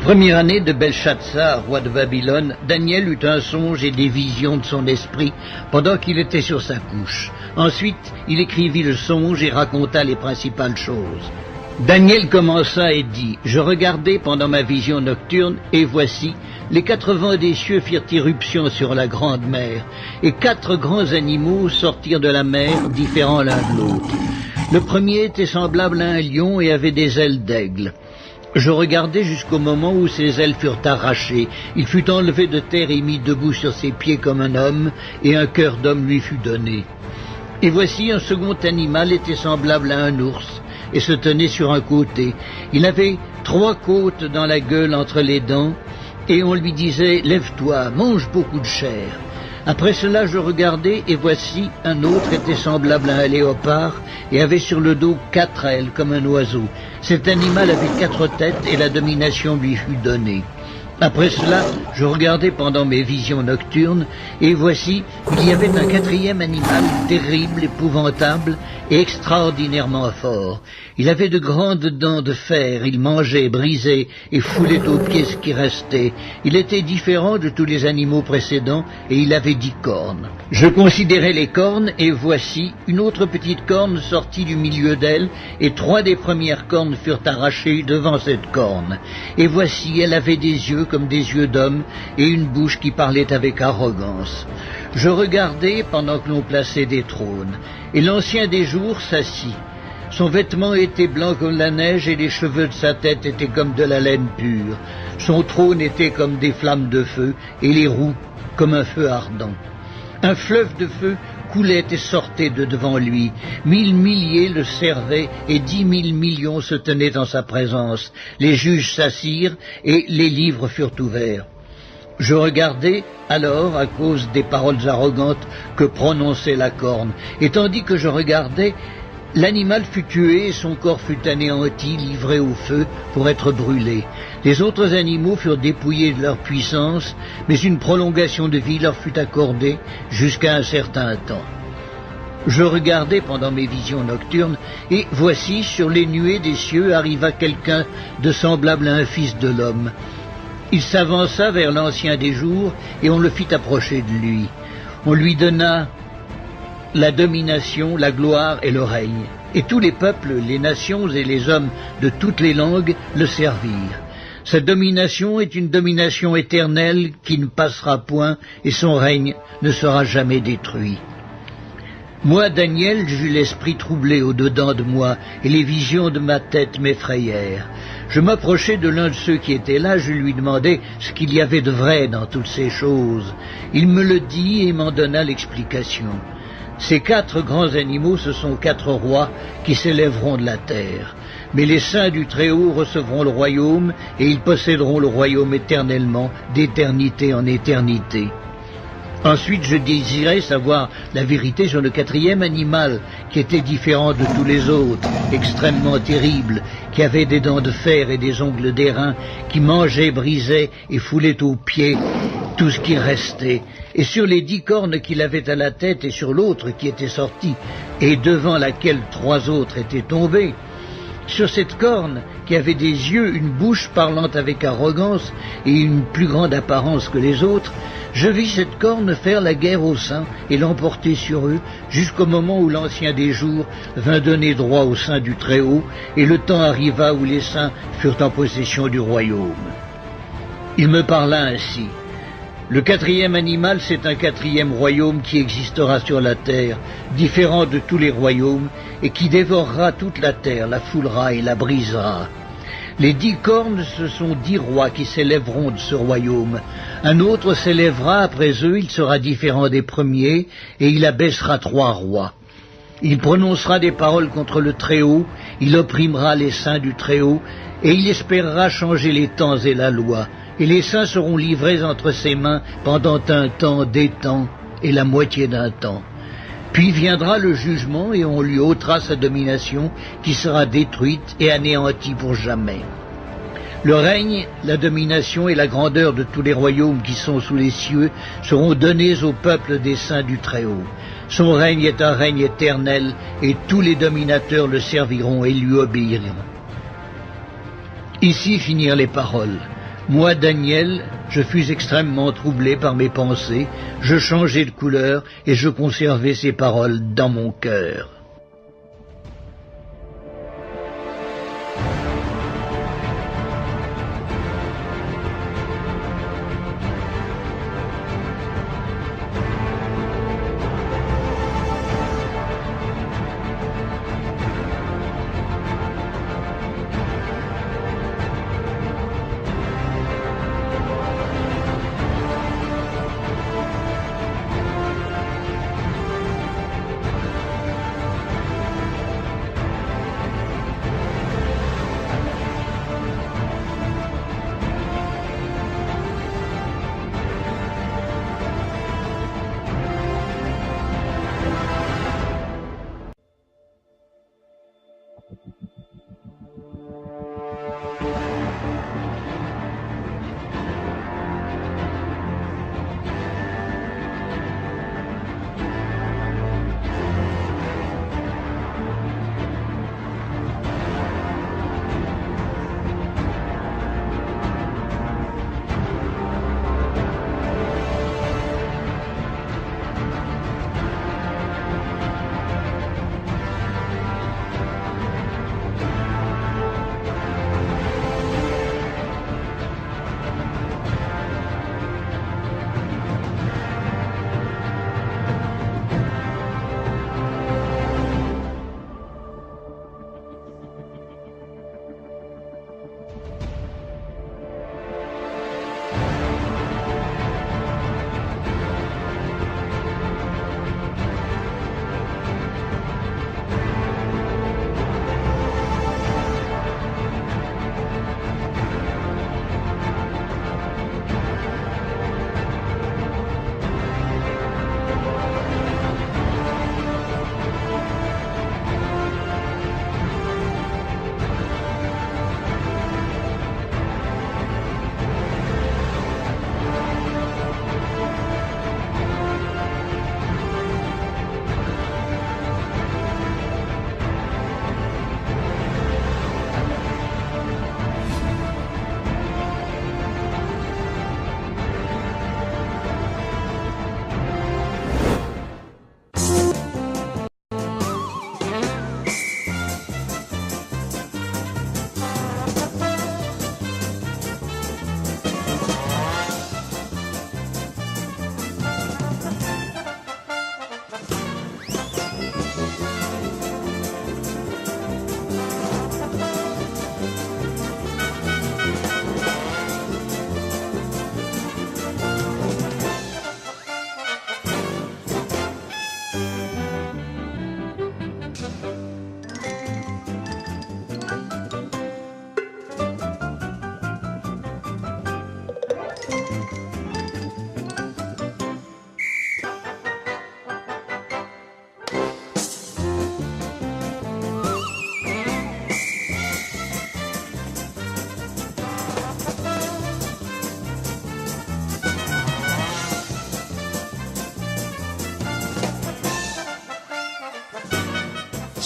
première année de Belshazzar, roi de Babylone, Daniel eut un songe et des visions de son esprit pendant qu'il était sur sa couche. Ensuite, il écrivit le songe et raconta les principales choses. Daniel commença et dit, « Je regardai pendant ma vision nocturne, et voici, les 4 vents des cieux firent irruption sur la grande mer, et 4 grands animaux sortirent de la mer, différents l'un de l'autre. Le premier était semblable à un lion et avait des ailes d'aigle. Je regardai jusqu'au moment où ses ailes furent arrachées. Il fut enlevé de terre et mis debout sur ses pieds comme un homme, et un cœur d'homme lui fut donné. Et voici un second animal était semblable à un ours, et se tenait sur un côté. Il avait 3 côtes dans la gueule entre les dents, et on lui disait « Lève-toi, mange beaucoup de chair ». Après cela, je regardai, et voici, un autre était semblable à un léopard, et avait sur le dos 4 ailes, comme un oiseau. Cet animal avait 4 têtes, et la domination lui fut donnée. Après cela, je regardai pendant mes visions nocturnes, et voici, il y avait un 4e animal, terrible, épouvantable, et extraordinairement fort. Il avait de grandes dents de fer, il mangeait, brisait, et foulait aux pieds ce qui restait. Il était différent de tous les animaux précédents, et il avait 10 cornes. Je considérai les cornes, et voici, une autre petite corne sortit du milieu d'elle, et 3 des premières cornes furent arrachées devant cette corne. Et voici, elle avait des yeux comme des yeux d'homme, et une bouche qui parlait avec arrogance. Je regardai pendant que l'on plaçait des trônes, et l'ancien des jours s'assit. Son vêtement était blanc comme la neige, et les cheveux de sa tête étaient comme de la laine pure. Son trône était comme des flammes de feu, et les roues comme un feu ardent. Un fleuve de feu coulait et sortait de devant lui. 1000 milliers le servaient, et 10 000 millions se tenaient en sa présence. Les juges s'assirent, et les livres furent ouverts. Je regardai alors à cause des paroles arrogantes que prononçait la corne, et tandis que je regardais, l'animal fut tué et son corps fut anéanti, livré au feu pour être brûlé. Les autres animaux furent dépouillés de leur puissance, mais une prolongation de vie leur fut accordée jusqu'à un certain temps. Je regardai pendant mes visions nocturnes, et voici, sur les nuées des cieux arriva quelqu'un de semblable à un fils de l'homme. Il s'avança vers l'ancien des jours, et on le fit approcher de lui. On lui donna la domination, la gloire et le règne. Et tous les peuples, les nations et les hommes de toutes les langues le servirent. Sa domination est une domination éternelle qui ne passera point, et son règne ne sera jamais détruit. Moi, Daniel, j'eus l'esprit troublé au-dedans de moi, et les visions de ma tête m'effrayèrent. Je m'approchai de l'un de ceux qui étaient là, je lui demandai ce qu'il y avait de vrai dans toutes ces choses. Il me le dit et m'en donna l'explication. Ces 4 grands animaux, ce sont 4 rois qui s'élèveront de la terre. Mais les saints du Très-Haut recevront le royaume, et ils posséderont le royaume éternellement, d'éternité en éternité. Ensuite, je désirais savoir la vérité sur le 4e animal, qui était différent de tous les autres, extrêmement terrible, qui avait des dents de fer et des ongles d'airain, qui mangeait, brisait et foulait aux pieds tout ce qui restait. Et sur les 10 cornes qu'il avait à la tête, et sur l'autre qui était sortie, et devant laquelle 3 autres étaient tombés, sur cette corne, qui avait des yeux, une bouche parlant avec arrogance et une plus grande apparence que les autres, je vis cette corne faire la guerre aux saints et l'emporter sur eux, jusqu'au moment où l'ancien des jours vint donner droit aux saints du Très-Haut, et le temps arriva où les saints furent en possession du royaume. Il me parla ainsi. Le 4e animal, c'est un 4e royaume qui existera sur la terre, différent de tous les royaumes, et qui dévorera toute la terre, la foulera et la brisera. Les 10 cornes, ce sont 10 rois qui s'élèveront de ce royaume. Un autre s'élèvera après eux, il sera différent des premiers, et il abaissera 3 rois. Il prononcera des paroles contre le Très-Haut, il opprimera les saints du Très-Haut, et il espérera changer les temps et la loi. Et les saints seront livrés entre ses mains pendant un temps, des temps, et la moitié d'un temps. Puis viendra le jugement, et on lui ôtera sa domination, qui sera détruite et anéantie pour jamais. Le règne, la domination et la grandeur de tous les royaumes qui sont sous les cieux seront donnés au peuple des saints du Très-Haut. Son règne est un règne éternel, et tous les dominateurs le serviront et lui obéiront. Ici finirent les paroles. Moi, Daniel, je fus extrêmement troublé par mes pensées, je changeai de couleur et je conservai ces paroles dans mon cœur.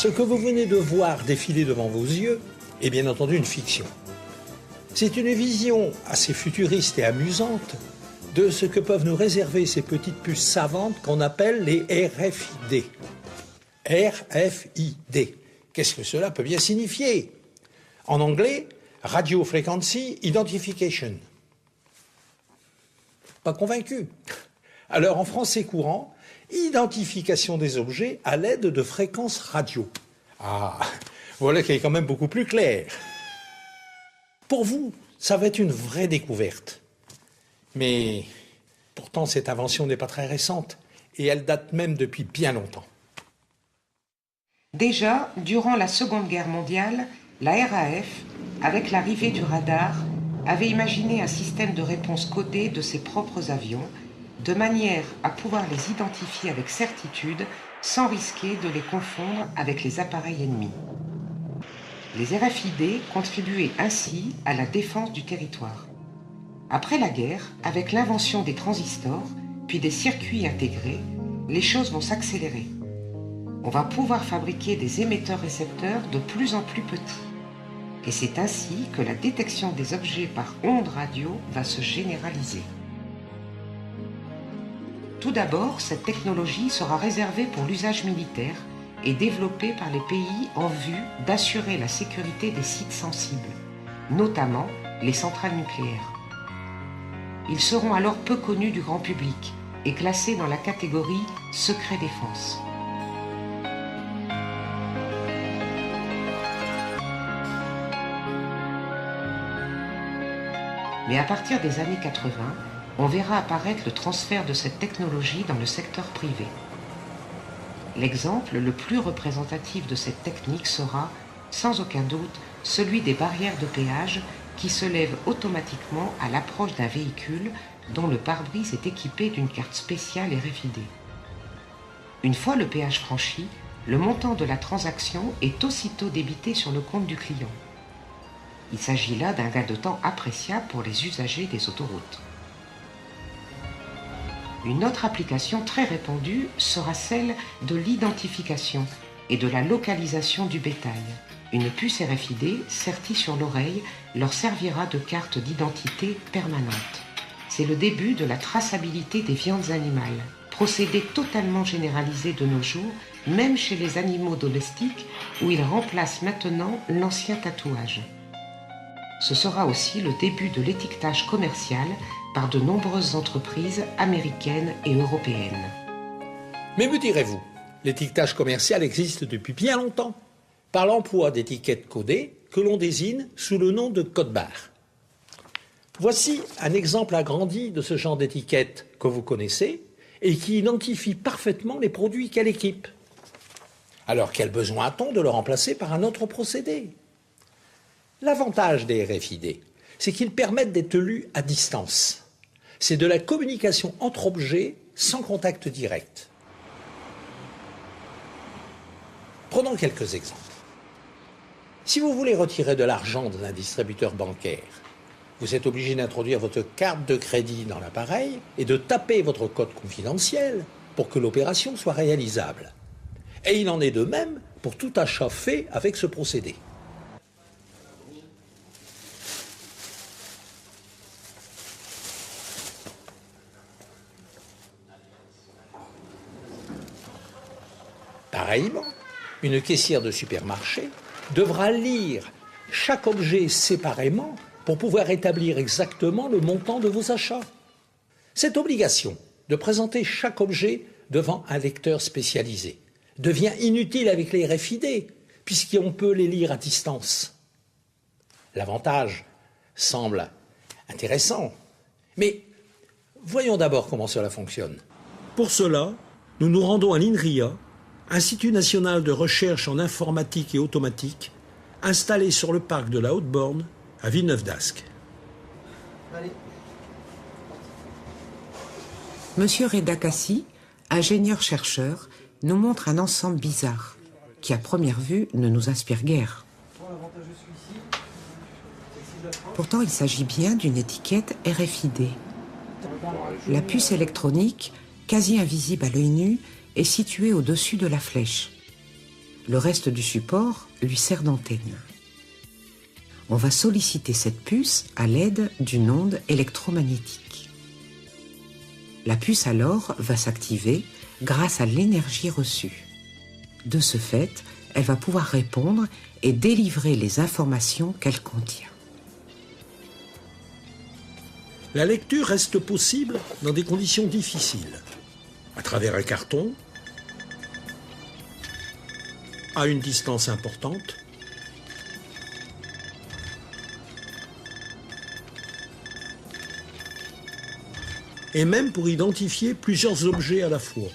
Ce que vous venez de voir défiler devant vos yeux est bien entendu une fiction. C'est une vision assez futuriste et amusante de ce que peuvent nous réserver ces petites puces savantes qu'on appelle les RFID. RFID. Qu'est-ce que cela peut bien signifier? En anglais, Radio Frequency Identification. Pas convaincu? Alors en français courant, identification des objets à l'aide de fréquences radio. Ah, voilà qui est quand même beaucoup plus clair. Pour vous, ça va être une vraie découverte. Mais pourtant, cette invention n'est pas très récente et elle date même depuis bien longtemps. Déjà, durant la Seconde Guerre mondiale, la RAF, avec l'arrivée du radar, avait imaginé un système de réponse codé de ses propres avions, de manière à pouvoir les identifier avec certitude sans risquer de les confondre avec les appareils ennemis. Les RFID contribuaient ainsi à la défense du territoire. Après la guerre, avec l'invention des transistors, puis des circuits intégrés, les choses vont s'accélérer. On va pouvoir fabriquer des émetteurs-récepteurs de plus en plus petits. Et c'est ainsi que la détection des objets par ondes radio va se généraliser. Tout d'abord, cette technologie sera réservée pour l'usage militaire et développée par les pays en vue d'assurer la sécurité des sites sensibles, notamment les centrales nucléaires. Ils seront alors peu connus du grand public et classés dans la catégorie secret défense. Mais à partir des années 80, on verra apparaître le transfert de cette technologie dans le secteur privé. L'exemple le plus représentatif de cette technique sera, sans aucun doute, celui des barrières de péage qui se lèvent automatiquement à l'approche d'un véhicule dont le pare-brise est équipé d'une carte spéciale RFID. Une fois le péage franchi, le montant de la transaction est aussitôt débité sur le compte du client. Il s'agit là d'un gain de temps appréciable pour les usagers des autoroutes. Une autre application très répandue sera celle de l'identification et de la localisation du bétail. Une puce RFID sertie sur l'oreille leur servira de carte d'identité permanente. C'est le début de la traçabilité des viandes animales, procédé totalement généralisé de nos jours, même chez les animaux domestiques où il remplace maintenant l'ancien tatouage. Ce sera aussi le début de l'étiquetage commercial par de nombreuses entreprises américaines et européennes. Mais me direz-vous, l'étiquetage commercial existe depuis bien longtemps, par l'emploi d'étiquettes codées que l'on désigne sous le nom de code-barre. Voici un exemple agrandi de ce genre d'étiquette que vous connaissez et qui identifie parfaitement les produits qu'elle équipe. Alors quel besoin a-t-on de le remplacer par un autre procédé ? L'avantage des RFID, c'est qu'ils permettent d'être lus à distance. C'est de la communication entre objets sans contact direct. Prenons quelques exemples. Si vous voulez retirer de l'argent d'un distributeur bancaire, vous êtes obligé d'introduire votre carte de crédit dans l'appareil et de taper votre code confidentiel pour que l'opération soit réalisable. Et il en est de même pour tout achat fait avec ce procédé. Pareillement, une caissière de supermarché devra lire chaque objet séparément pour pouvoir établir exactement le montant de vos achats. Cette obligation de présenter chaque objet devant un lecteur spécialisé devient inutile avec les RFID, puisqu'on peut les lire à distance. L'avantage semble intéressant, mais voyons d'abord comment cela fonctionne. Pour cela, nous nous rendons à l'INRIA, Institut national de recherche en informatique et automatique, installé sur le parc de la Haute-Borne, à Villeneuve-d'Ascq. Monsieur Reda Kassi, ingénieur-chercheur, nous montre un ensemble bizarre, qui à première vue ne nous inspire guère. Pourtant, il s'agit bien d'une étiquette RFID. La puce électronique, quasi invisible à l'œil nu, est située au-dessus de la flèche. Le reste du support lui sert d'antenne. On va solliciter cette puce à l'aide d'une onde électromagnétique. La puce alors va s'activer grâce à l'énergie reçue. De ce fait, elle va pouvoir répondre et délivrer les informations qu'elle contient. La lecture reste possible dans des conditions difficiles, à travers un carton, à une distance importante, et même pour identifier plusieurs objets à la fois.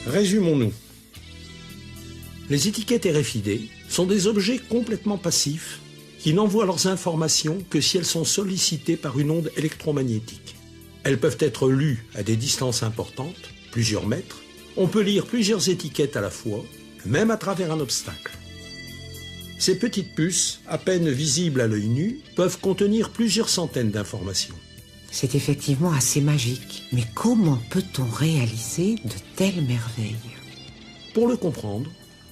Résumons-nous. Les étiquettes RFID sont des objets complètement passifs qui n'envoient leurs informations que si elles sont sollicitées par une onde électromagnétique. Elles peuvent être lues à des distances importantes, plusieurs mètres. On peut lire plusieurs étiquettes à la fois, même à travers un obstacle. Ces petites puces, à peine visibles à l'œil nu, peuvent contenir plusieurs centaines d'informations. C'est effectivement assez magique, mais comment peut-on réaliser de telles merveilles ? Pour le comprendre,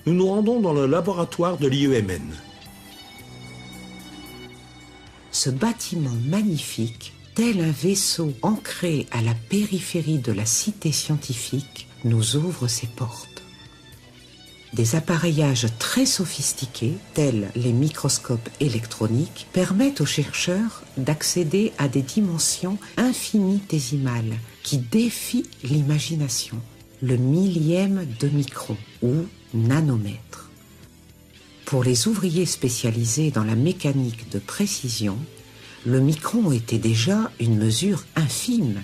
nous nous rendons dans le laboratoire de l'IEMN. Ce bâtiment magnifique, tel un vaisseau ancré à la périphérie de la cité scientifique, nous ouvre ses portes. Des appareillages très sophistiqués, tels les microscopes électroniques, permettent aux chercheurs d'accéder à des dimensions infinitésimales qui défient l'imagination. Le millième de micron ou nanomètre. Pour les ouvriers spécialisés dans la mécanique de précision, le micron était déjà une mesure infime.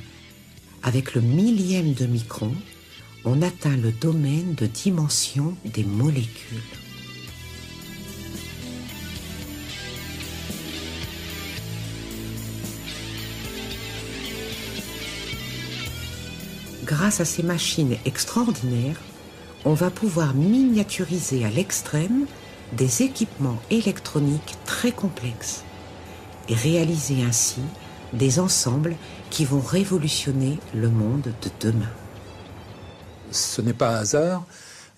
Avec le millième de micron, on atteint le domaine de dimension des molécules. Grâce à ces machines extraordinaires, on va pouvoir miniaturiser à l'extrême des équipements électroniques très complexes et réaliser ainsi des ensembles qui vont révolutionner le monde de demain. Ce n'est pas un hasard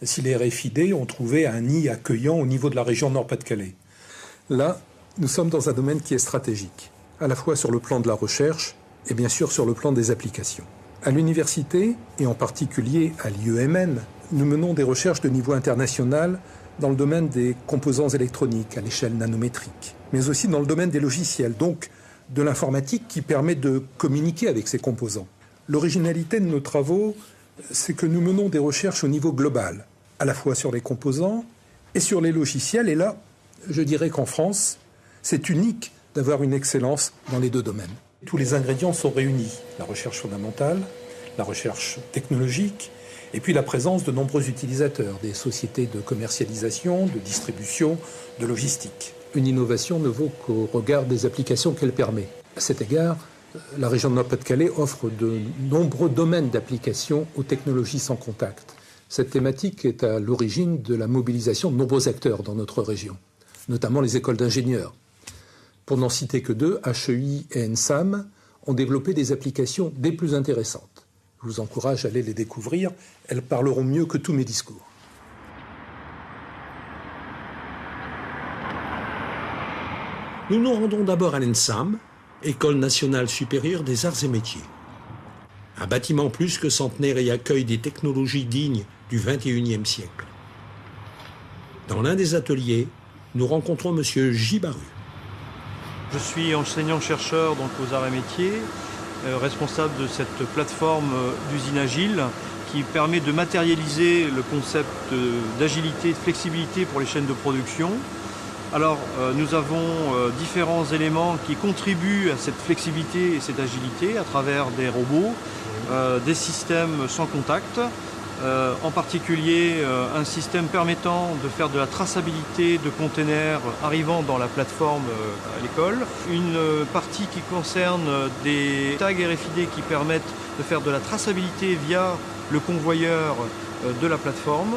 si les RFID ont trouvé un nid accueillant au niveau de la région Nord-Pas-de-Calais. Là, nous sommes dans un domaine qui est stratégique, à la fois sur le plan de la recherche et bien sûr sur le plan des applications. À l'université, et en particulier à l'IEMN, nous menons des recherches de niveau international dans le domaine des composants électroniques à l'échelle nanométrique, mais aussi dans le domaine des logiciels, donc de l'informatique qui permet de communiquer avec ces composants. L'originalité de nos travaux, c'est que nous menons des recherches au niveau global, à la fois sur les composants et sur les logiciels. Et là, je dirais qu'en France, c'est unique d'avoir une excellence dans les deux domaines. Tous les ingrédients sont réunis. La recherche fondamentale, la recherche technologique, et puis la présence de nombreux utilisateurs, des sociétés de commercialisation, de distribution, de logistique. Une innovation ne vaut qu'au regard des applications qu'elle permet. À cet égard, la région de Nord-Pas-de-Calais offre de nombreux domaines d'application aux technologies sans contact. Cette thématique est à l'origine de la mobilisation de nombreux acteurs dans notre région, notamment les écoles d'ingénieurs. Pour n'en citer que deux, HEI et ENSAM ont développé des applications des plus intéressantes. Je vous encourage à aller les découvrir, elles parleront mieux que tous mes discours. Nous nous rendons d'abord à l'ENSAM, École nationale supérieure des arts et métiers. Un bâtiment plus que centenaire et accueille des technologies dignes du XXIe siècle. Dans l'un des ateliers, nous rencontrons M. Gibaru. Je suis enseignant-chercheur donc aux arts et métiers, responsable de cette plateforme d'usine agile qui permet de matérialiser le concept d'agilité et de flexibilité pour les chaînes de production. Alors, nous avons différents éléments qui contribuent à cette flexibilité et cette agilité à travers des robots, des systèmes sans contact, en particulier un système permettant de faire de la traçabilité de containers arrivant dans la plateforme à l'école, une partie qui concerne des tags RFID qui permettent de faire de la traçabilité via le convoyeur de la plateforme,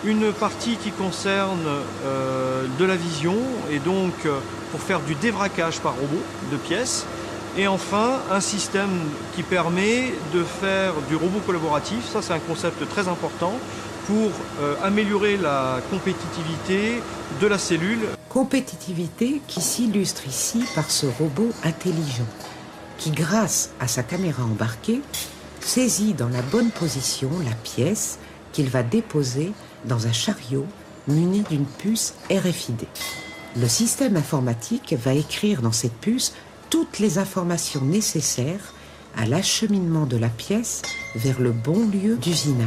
une partie qui concerne de la vision et donc pour faire du dévraquage par robot de pièces. Et enfin, un système qui permet de faire du robot collaboratif. Ça, c'est un concept très important pour améliorer la compétitivité de la cellule. Compétitivité qui s'illustre ici par ce robot intelligent qui, grâce à sa caméra embarquée, saisit dans la bonne position la pièce qu'il va déposer dans un chariot muni d'une puce RFID. Le système informatique va écrire dans cette puce toutes les informations nécessaires à l'acheminement de la pièce vers le bon lieu d'usinage.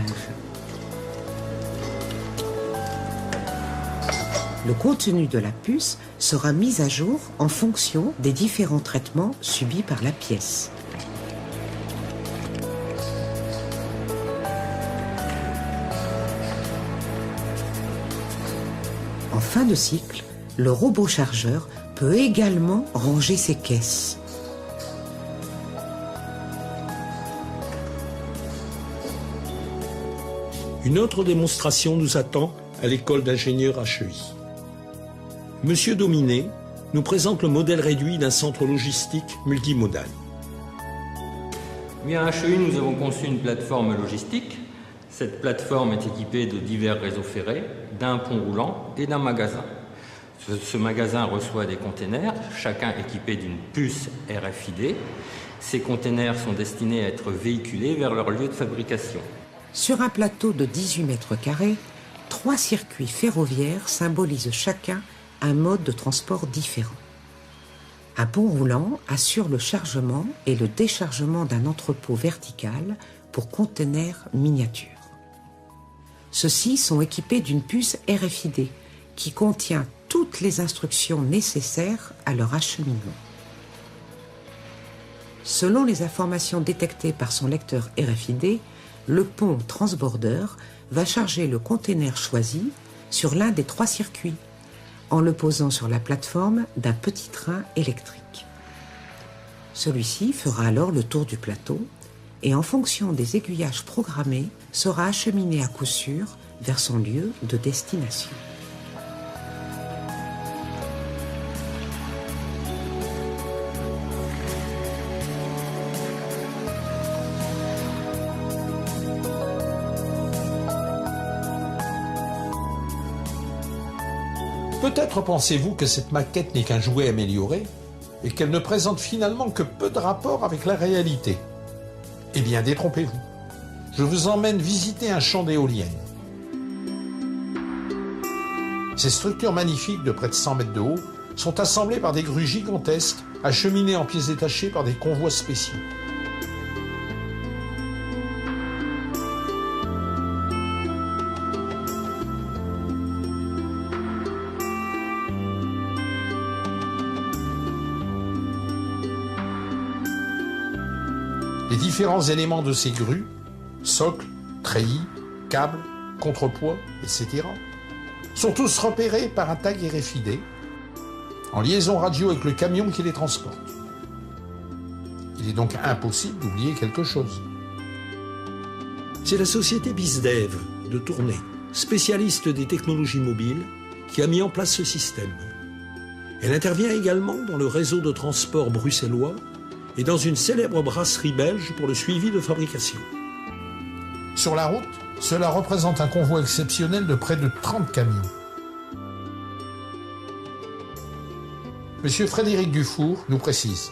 Le contenu de la puce sera mis à jour en fonction des différents traitements subis par la pièce. En fin de cycle, le robot chargeur peut également ranger ses caisses. Une autre démonstration nous attend à l'école d'ingénieurs HEI. Monsieur Dominé nous présente le modèle réduit d'un centre logistique multimodal. À HEI, nous avons conçu une plateforme logistique Cette plateforme est équipée de divers réseaux ferrés, d'un pont roulant et d'un magasin. Ce magasin reçoit des containers, chacun équipé d'une puce RFID. Ces containers sont destinés à être véhiculés vers leur lieu de fabrication. Sur un plateau de 18 mètres carrés, 3 circuits ferroviaires symbolisent chacun un mode de transport différent. Un pont roulant assure le chargement et le déchargement d'un entrepôt vertical pour containers miniatures. Ceux-ci sont équipés d'une puce RFID qui contient toutes les instructions nécessaires à leur acheminement. Selon les informations détectées par son lecteur RFID, le pont transborder va charger le container choisi sur l'un des 3 circuits, en le posant sur la plateforme d'un petit train électrique. Celui-ci fera alors le tour du plateau et en fonction des aiguillages programmés, sera acheminé à coup sûr vers son lieu de destination. Peut-être pensez-vous que cette maquette n'est qu'un jouet amélioré et qu'elle ne présente finalement que peu de rapport avec la réalité. Eh bien, détrompez-vous. Je vous emmène visiter un champ d'éoliennes. Ces structures magnifiques de près de 100 mètres de haut sont assemblées par des grues gigantesques, acheminées en pièces détachées par des convois spéciaux. Les différents éléments de ces grues, socles, treillis, câbles, contrepoids, etc., sont tous repérés par un tag RFID en liaison radio avec le camion qui les transporte. Il est donc impossible d'oublier quelque chose. C'est la société BizDev de Tournai, spécialiste des technologies mobiles, qui a mis en place ce système. Elle intervient également dans le réseau de transport bruxellois et dans une célèbre brasserie belge pour le suivi de fabrication. Sur la route, cela représente un convoi exceptionnel de près de 30 camions. Monsieur Frédéric Dufour nous précise.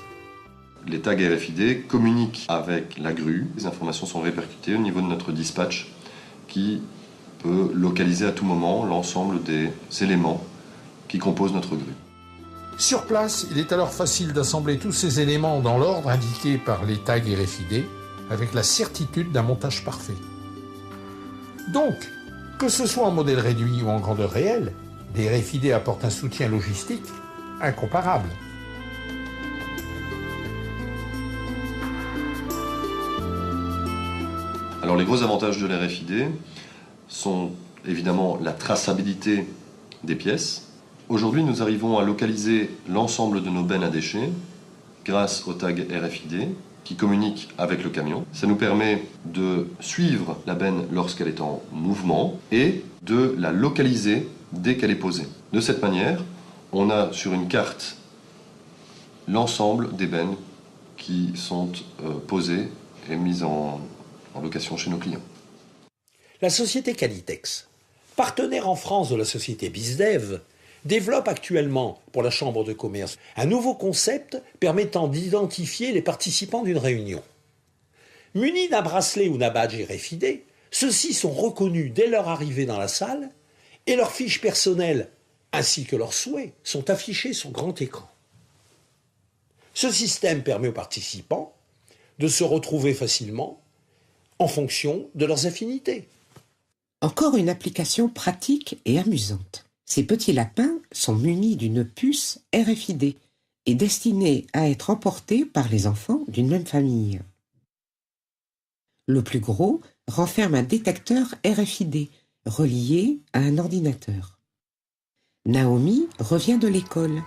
Les tags RFID communiquent avec la grue. Les informations sont répercutées au niveau de notre dispatch qui peut localiser à tout moment l'ensemble des éléments qui composent notre grue. Sur place, il est alors facile d'assembler tous ces éléments dans l'ordre indiqué par les tags RFID avec la certitude d'un montage parfait. Donc, que ce soit en modèle réduit ou en grandeur réelle, les RFID apportent un soutien logistique incomparable. Alors les gros avantages de l'RFID sont évidemment la traçabilité des pièces. Aujourd'hui, nous arrivons à localiser l'ensemble de nos bennes à déchets grâce au tag RFID qui communique avec le camion. Ça nous permet de suivre la benne lorsqu'elle est en mouvement et de la localiser dès qu'elle est posée. De cette manière, on a sur une carte l'ensemble des bennes qui sont posées et mises en location chez nos clients. La société Qualitex, partenaire en France de la société BizDev, développe actuellement pour la Chambre de commerce un nouveau concept permettant d'identifier les participants d'une réunion. Munis d'un bracelet ou d'un badge RFID, ceux-ci sont reconnus dès leur arrivée dans la salle et leurs fiches personnelles ainsi que leurs souhaits sont affichés sur grand écran. Ce système permet aux participants de se retrouver facilement en fonction de leurs affinités. Encore une application pratique et amusante. Ces petits lapins sont munis d'une puce RFID et destinés à être emportés par les enfants d'une même famille. Le plus gros renferme un détecteur RFID relié à un ordinateur. Naomi revient de l'école,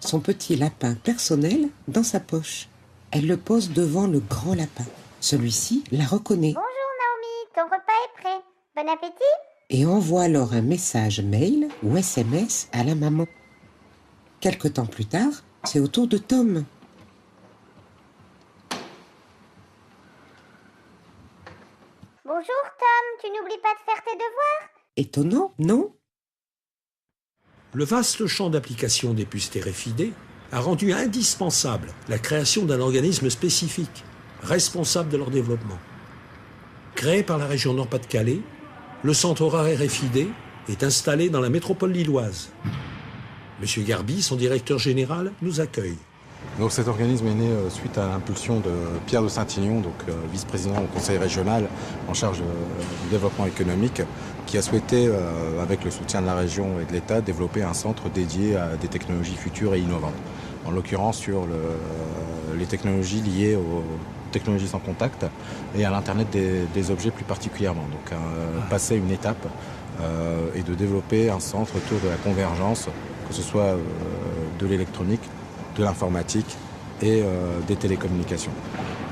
son petit lapin personnel dans sa poche. Elle le pose devant le grand lapin. Celui-ci la reconnaît. Bonjour Naomi, ton repas est prêt. Bon appétit? Et envoie alors un message mail ou SMS à la maman. Quelque temps plus tard, c'est au tour de Tom. Bonjour Tom, tu Étonnant, non? Le vaste champ d'application des puces RFID a rendu indispensable la création d'un organisme spécifique, responsable de leur développement. Créé par la région Nord-Pas-de-Calais, le centre Aura RFID est installé dans la métropole lilloise. Monsieur Garbi, son directeur général, nous accueille. Donc cet organisme est né suite à l'impulsion de Pierre de Saint-Ignon, donc vice-président au conseil régional en charge du développement économique, qui a souhaité, avec le soutien de la région et de l'État, développer un centre dédié à des technologies futures et innovantes. En l'occurrence sur les technologies liées aux technologies sans contact et à l'Internet des objets plus particulièrement. Donc passer une étape et de développer un centre autour de la convergence, que ce soit de l'électronique, de l'informatique et des télécommunications.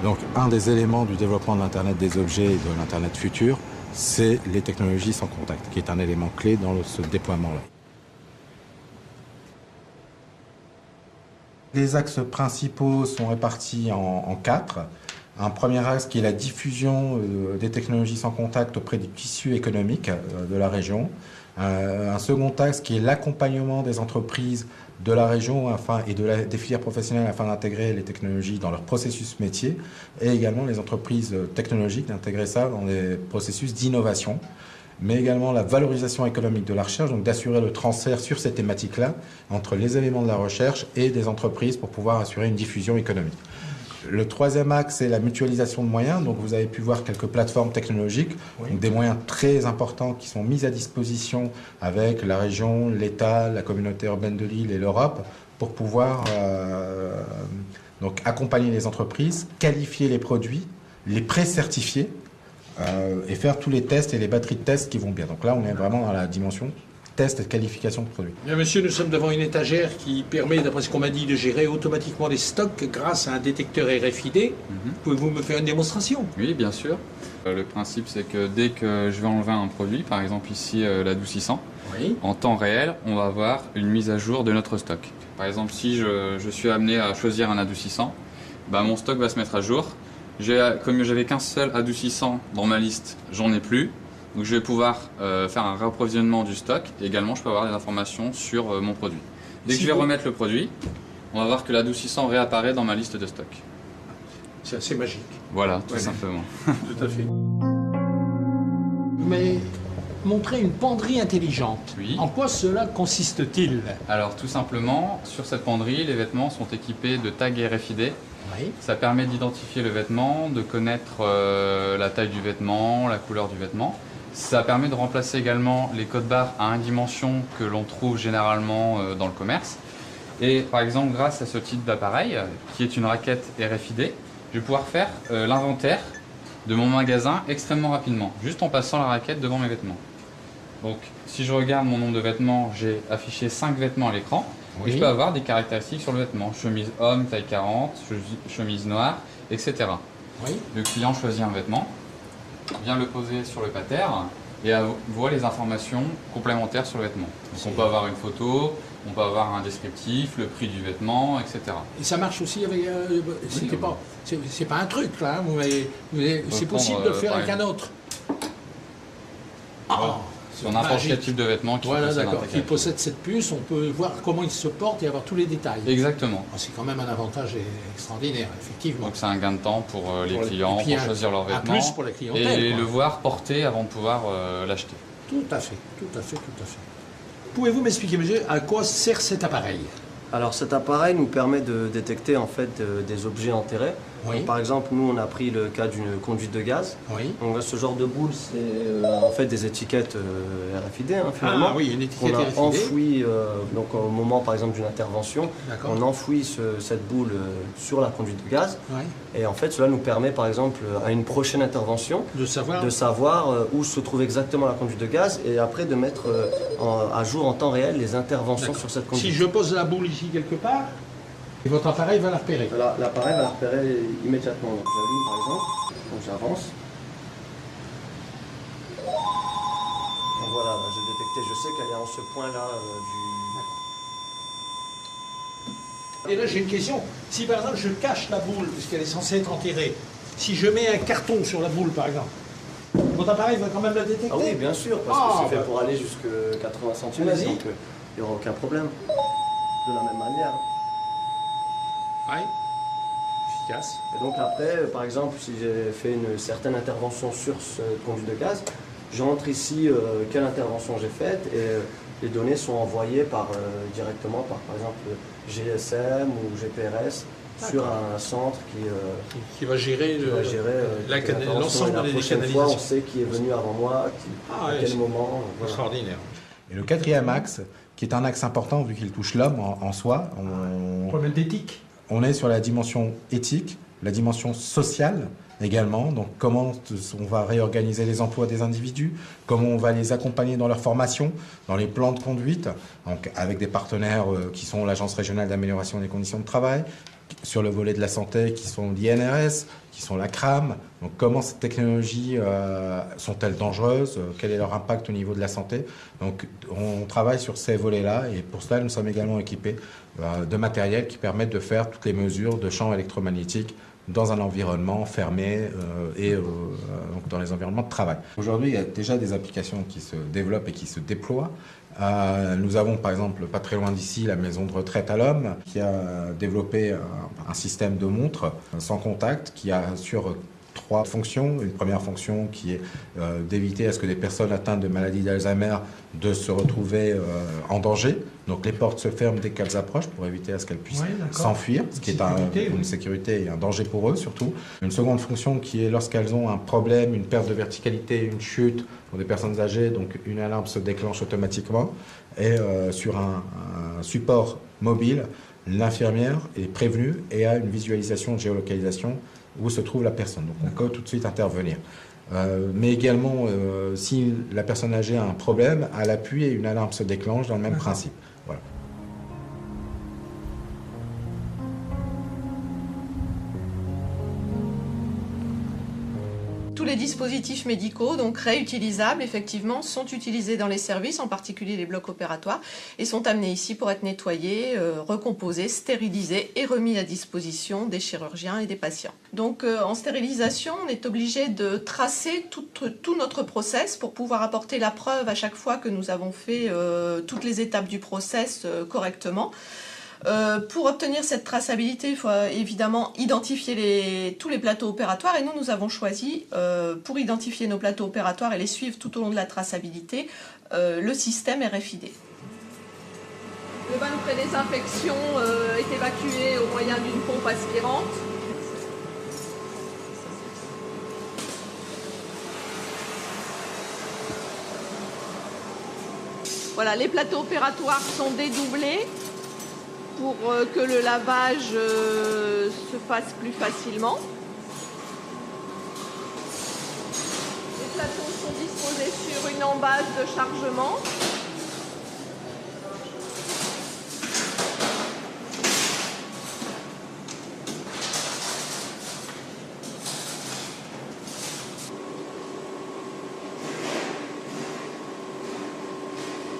Donc un des éléments du développement de l'Internet des objets et de l'Internet futur, c'est les technologies sans contact, qui est un élément clé dans ce déploiement-là. Les axes principaux sont répartis en 4. Un premier axe qui est la diffusion des technologies sans contact auprès du tissu économique de la région. Un second axe qui est l'accompagnement des entreprises de la région et des filières professionnelles afin d'intégrer les technologies dans leur processus métier, et également les entreprises technologiques d'intégrer ça dans des processus d'innovation, mais également la valorisation économique de la recherche, donc d'assurer le transfert sur ces thématiques-là entre les éléments de la recherche et des entreprises pour pouvoir assurer une diffusion économique. Le troisième axe, c'est la mutualisation de moyens. Donc vous avez pu voir quelques plateformes technologiques, donc des moyens très importants qui sont mis à disposition avec la région, l'État, la communauté urbaine de Lille et l'Europe pour pouvoir donc accompagner les entreprises, qualifier les produits, les pré-certifier et faire tous les tests et les batteries de tests qui vont bien. Donc là, on est vraiment dans la dimension test et qualification de produits. Bien, monsieur, nous sommes devant une étagère qui permet, d'après ce qu'on m'a dit, de gérer automatiquement les stocks grâce à un détecteur RFID. Pouvez-vous me faire une démonstration? Oui, bien sûr. Le principe, c'est que dès que je vais enlever un produit, par exemple ici l'adoucissant, en temps réel, on va avoir une mise à jour de notre stock. Par exemple, si je suis amené à choisir un adoucissant, mon stock va se mettre à jour. Comme j'avais qu'un seul adoucissant dans ma liste, j'en ai plus. Donc je vais pouvoir faire un réapprovisionnement du stock et également je peux avoir des informations sur mon produit. Dès que je vais remettre le produit, on va voir que l'adoucissant réapparaît dans ma liste de stock. C'est assez magique. Voilà, tout simplement. Tout à fait. Mais montrer une penderie intelligente, oui. En quoi cela consiste-t-il? Alors tout simplement, sur cette penderie, les vêtements sont équipés de tags RFID. Oui. Ça permet d'identifier le vêtement, de connaître la taille du vêtement, la couleur du vêtement. Ça permet de remplacer également les codes barres à 1 dimension que l'on trouve généralement dans le commerce. Et par exemple, grâce à ce type d'appareil, qui est une raquette RFID, je vais pouvoir faire l'inventaire de mon magasin extrêmement rapidement, juste en passant la raquette devant mes vêtements. Donc, si je regarde mon nombre de vêtements, j'ai affiché 5 vêtements à l'écran. Oui. Et je peux avoir des caractéristiques sur le vêtement. Chemise homme, taille 40, chemise noire, etc. Oui. Le client choisit un vêtement, vient le poser sur le pater et voit les informations complémentaires sur le vêtement. Donc on peut avoir une photo, on peut avoir un descriptif, le prix du vêtement, etc. Et ça marche aussi avec... c'est pas un truc là, c'est possible de le faire avec un autre. Ah, sur n'importe quel type de vêtement qui possède cette puce, on peut voir comment il se porte et avoir tous les détails. Exactement. C'est quand même un avantage extraordinaire, effectivement. Donc c'est un gain de temps pour les clients, pour choisir leurs vêtements. Plus pour la clientèle. Et le voir porter avant de pouvoir l'acheter. Tout à fait. Pouvez-vous m'expliquer, monsieur, à quoi sert cet appareil? Alors cet appareil nous permet de détecter en fait des objets enterrés. Oui. Donc, par exemple, nous on a pris le cas d'une conduite de gaz. Oui. Donc ce genre de boule, c'est en fait des étiquettes RFID finalement. Ah oui, une étiquette RFID. On a enfoui, donc au moment par exemple d'une intervention, on enfouit cette boule sur la conduite de gaz. Oui. Et en fait cela nous permet par exemple à une prochaine intervention de savoir où se trouve exactement la conduite de gaz et après de mettre à jour en temps réel les interventions sur cette conduite. Si je pose la boule ici quelque part, et votre appareil va la repérer. L'appareil va la repérer immédiatement. Donc j'allume par exemple, donc j'avance. Donc voilà, j'ai détecté, je sais qu'elle est en ce point-là du... Et là j'ai une question. Si par exemple je cache la boule, puisqu'elle est censée être enterrée, si je mets un carton sur la boule par exemple, Votre appareil va quand même le détecter? Ah oui, bien sûr, parce que c'est fait pour aller jusqu'à 80 cm, donc il n'y aura aucun problème. De la même manière. Oui, efficace. Et donc après, par exemple, si j'ai fait une certaine intervention sur ce conduit de gaz, j'entre ici quelle intervention j'ai faite et les données sont envoyées directement par exemple GSM ou GPRS sur un centre qui va gérer l'ensemble des canalisations. On sait qui est venu avant moi, à quel moment. Voilà. Extraordinaire. Et le quatrième axe, qui est un axe important vu qu'il touche l'homme en soi, Problème d'éthique. On est sur la dimension éthique, la dimension sociale également. Donc comment on va réorganiser les emplois des individus, comment on va les accompagner dans leur formation, dans les plans de conduite, donc avec des partenaires qui sont l'Agence régionale d'amélioration des conditions de travail, sur le volet de la santé qui sont l'INRS, qui sont la CRAM. Donc comment ces technologies sont-elles dangereuses, quel est leur impact au niveau de la santé. Donc on travaille sur ces volets-là et pour cela nous sommes également équipés de matériel qui permettent de faire toutes les mesures de champs électromagnétiques dans un environnement fermé donc dans les environnements de travail. Aujourd'hui, il y a déjà des applications qui se développent et qui se déploient. Nous avons par exemple pas très loin d'ici la maison de retraite à l'homme qui a développé un système de montre sans contact qui assure 3 fonctions. Une première fonction qui est d'éviter à ce que des personnes atteintes de maladie d'Alzheimer de se retrouver en danger. Donc les portes se ferment dès qu'elles approchent pour éviter à ce qu'elles puissent s'enfuir, ce qui est une sécurité et un danger pour eux surtout. Une seconde fonction qui est lorsqu'elles ont un problème, une perte de verticalité, une chute pour des personnes âgées, donc une alarme se déclenche automatiquement. Et sur un support mobile, l'infirmière est prévenue et a une visualisation de géolocalisation où se trouve la personne. Donc on peut tout de suite intervenir. Mais également, si la personne âgée a un problème, à l'appui, une alarme se déclenche dans le même principe. Voilà. Tous les dispositifs médicaux, donc réutilisables, effectivement, sont utilisés dans les services, en particulier les blocs opératoires, et sont amenés ici pour être nettoyés, recomposés, stérilisés et remis à disposition des chirurgiens et des patients. Donc en stérilisation, on est obligé de tracer tout notre process pour pouvoir apporter la preuve à chaque fois que nous avons fait toutes les étapes du process correctement. Pour obtenir cette traçabilité, il faut évidemment identifier tous les plateaux opératoires et nous avons choisi, pour identifier nos plateaux opératoires et les suivre tout au long de la traçabilité, le système RFID. Le bain de prédésinfection est évacué au moyen d'une pompe aspirante. Voilà, les plateaux opératoires sont dédoublés pour que le lavage se fasse plus facilement. Les plateaux sont disposés sur une embase de chargement.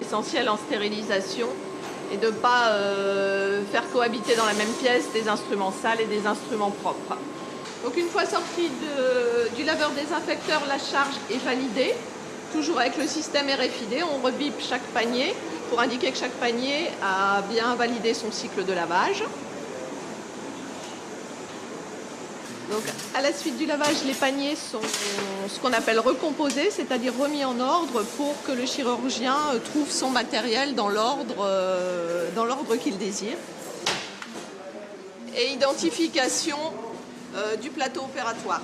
L'essentiel en stérilisation et de ne pas faire cohabiter dans la même pièce des instruments sales et des instruments propres. Donc une fois sorti du laveur désinfecteur, la charge est validée. Toujours avec le système RFID, on rebipe chaque panier pour indiquer que chaque panier a bien validé son cycle de lavage. Donc, à la suite du lavage, les paniers sont ce qu'on appelle recomposés, c'est-à-dire remis en ordre pour que le chirurgien trouve son matériel dans l'ordre qu'il désire. Et identification du plateau opératoire.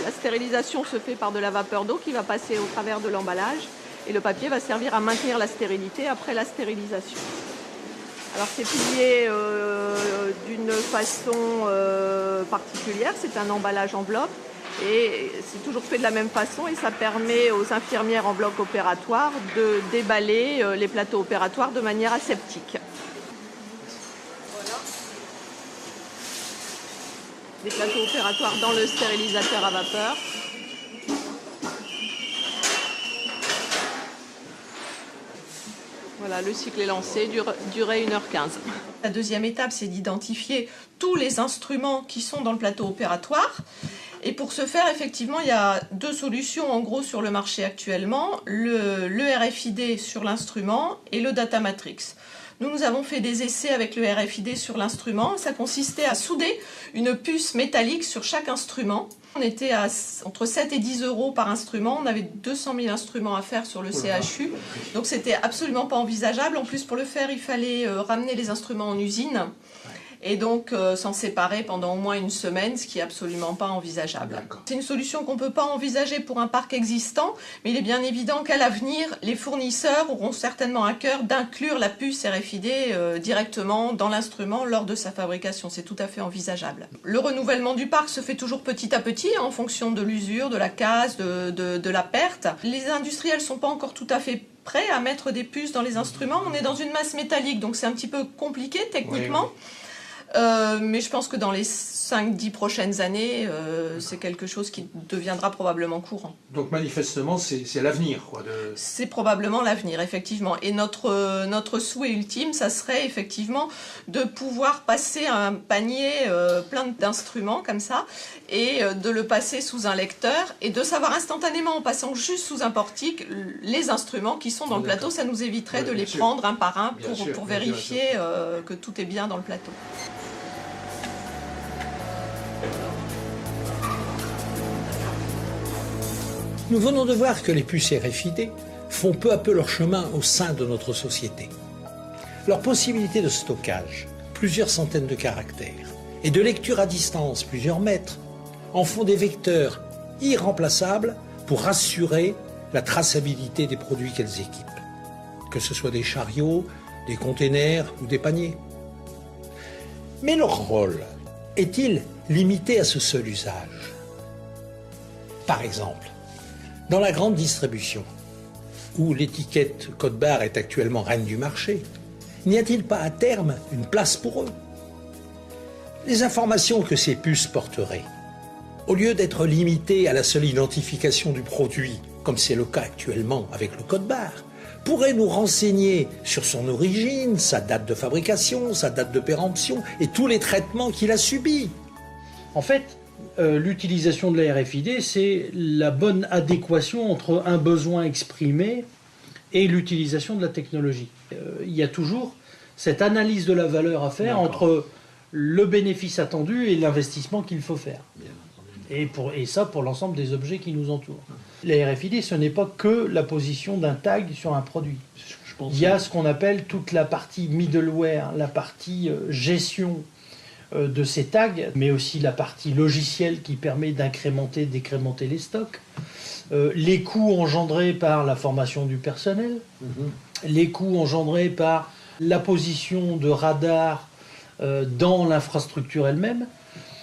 La stérilisation se fait par de la vapeur d'eau qui va passer au travers de l'emballage et le papier va servir à maintenir la stérilité après la stérilisation. Alors c'est plié d'une façon particulière, c'est un emballage enveloppe et c'est toujours fait de la même façon et ça permet aux infirmières en bloc opératoire de déballer les plateaux opératoires de manière aseptique. Voilà. Les plateaux opératoires dans le stérilisateur à vapeur. Voilà, le cycle est lancé, durée 1h15. La deuxième étape, c'est d'identifier tous les instruments qui sont dans le plateau opératoire Et pour ce faire, effectivement, il y a 2 solutions en gros sur le marché actuellement, le RFID sur l'instrument et le Data Matrix. Nous avons fait des essais avec le RFID sur l'instrument. Ça consistait à souder une puce métallique sur chaque instrument. On était à entre 7 et 10 euros par instrument. On avait 200 000 instruments à faire sur le CHU. Donc c'était absolument pas envisageable. En plus, pour le faire, il fallait ramener les instruments en usine. Et donc s'en séparer pendant au moins une semaine, ce qui est absolument pas envisageable. C'est une solution qu'on peut pas envisager pour un parc existant, mais il est bien évident qu'à l'avenir, les fournisseurs auront certainement à cœur d'inclure la puce RFID directement dans l'instrument lors de sa fabrication. C'est tout à fait envisageable. Le renouvellement du parc se fait toujours petit à petit, en fonction de l'usure, de la casse, de la perte. Les industriels sont pas encore tout à fait prêts à mettre des puces dans les instruments. On est dans une masse métallique, donc c'est un petit peu compliqué techniquement. Oui. Mais je pense que dans les 5-10 prochaines années, c'est quelque chose qui deviendra probablement courant. Donc manifestement, c'est l'avenir, quoi. C'est probablement l'avenir, effectivement. Et notre souhait ultime, ça serait effectivement de pouvoir passer un panier plein d'instruments comme ça, et de le passer sous un lecteur, et de savoir instantanément, en passant juste sous un portique, les instruments qui sont dans le plateau. Ça nous éviterait de les prendre un par un pour vérifier que tout est bien dans le plateau. Nous venons de voir que les puces RFID font peu à peu leur chemin au sein de notre société. Leur possibilité de stockage, plusieurs centaines de caractères, et de lecture à distance, plusieurs mètres, en font des vecteurs irremplaçables pour assurer la traçabilité des produits qu'elles équipent, que ce soit des chariots, des containers ou des paniers. Mais leur rôle est-il limité à ce seul usage? Par exemple, dans la grande distribution, où l'étiquette code barre est actuellement reine du marché, n'y a-t-il pas à terme une place pour eux? Les informations que ces puces porteraient, au lieu d'être limitées à la seule identification du produit, comme c'est le cas actuellement avec le code barre, pourraient nous renseigner sur son origine, sa date de fabrication, sa date de péremption et tous les traitements qu'il a subis. En fait, l'utilisation de la RFID, c'est la bonne adéquation entre un besoin exprimé et l'utilisation de la technologie. Il y a toujours cette analyse de la valeur à faire entre le bénéfice attendu et l'investissement qu'il faut faire. Et ça pour l'ensemble des objets qui nous entourent. La RFID, ce n'est pas que la position d'un tag sur un produit. Il y a ce qu'on appelle toute la partie middleware, la partie gestion de ces tags, mais aussi la partie logicielle qui permet d'incrémenter, décrémenter les stocks, les coûts engendrés par la formation du personnel, les coûts engendrés par la position de radar dans l'infrastructure elle-même.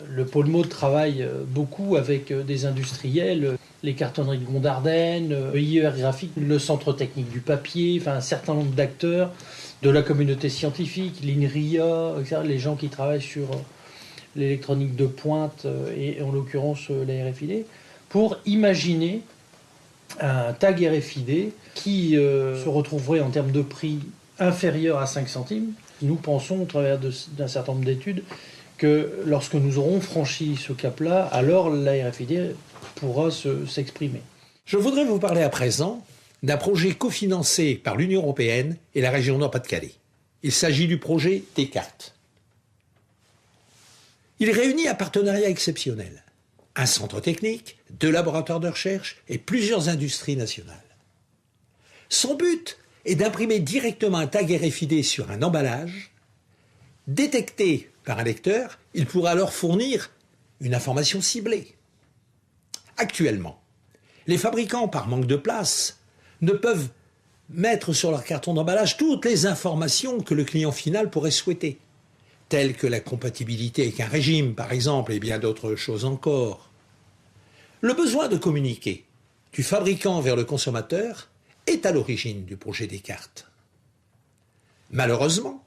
Le pôle Mode travaille beaucoup avec des industriels, les cartonneries de Gondardenne, IER Graphique, le centre technique du papier, enfin un certain nombre d'acteurs de la communauté scientifique, l'INRIA, etc., les gens qui travaillent sur l'électronique de pointe et en l'occurrence la RFID, pour imaginer un tag RFID qui se retrouverait en termes de prix inférieur à 5 centimes. Nous pensons, au travers d'un certain nombre d'études, que lorsque nous aurons franchi ce cap-là, alors la RFID pourra s'exprimer. Je voudrais vous parler à présent d'un projet cofinancé par l'Union européenne et la région Nord-Pas-de-Calais. Il s'agit du projet Descartes. Il réunit un partenariat exceptionnel, un centre technique, 2 laboratoires de recherche et plusieurs industries nationales. Son but est d'imprimer directement un tag RFID sur un emballage. Détecté par un lecteur, il pourra alors fournir une information ciblée. Actuellement, les fabricants, par manque de place, ne peuvent mettre sur leur carton d'emballage toutes les informations que le client final pourrait souhaiter, telles que la compatibilité avec un régime, par exemple, et bien d'autres choses encore. Le besoin de communiquer du fabricant vers le consommateur est à l'origine du projet Descartes. Malheureusement,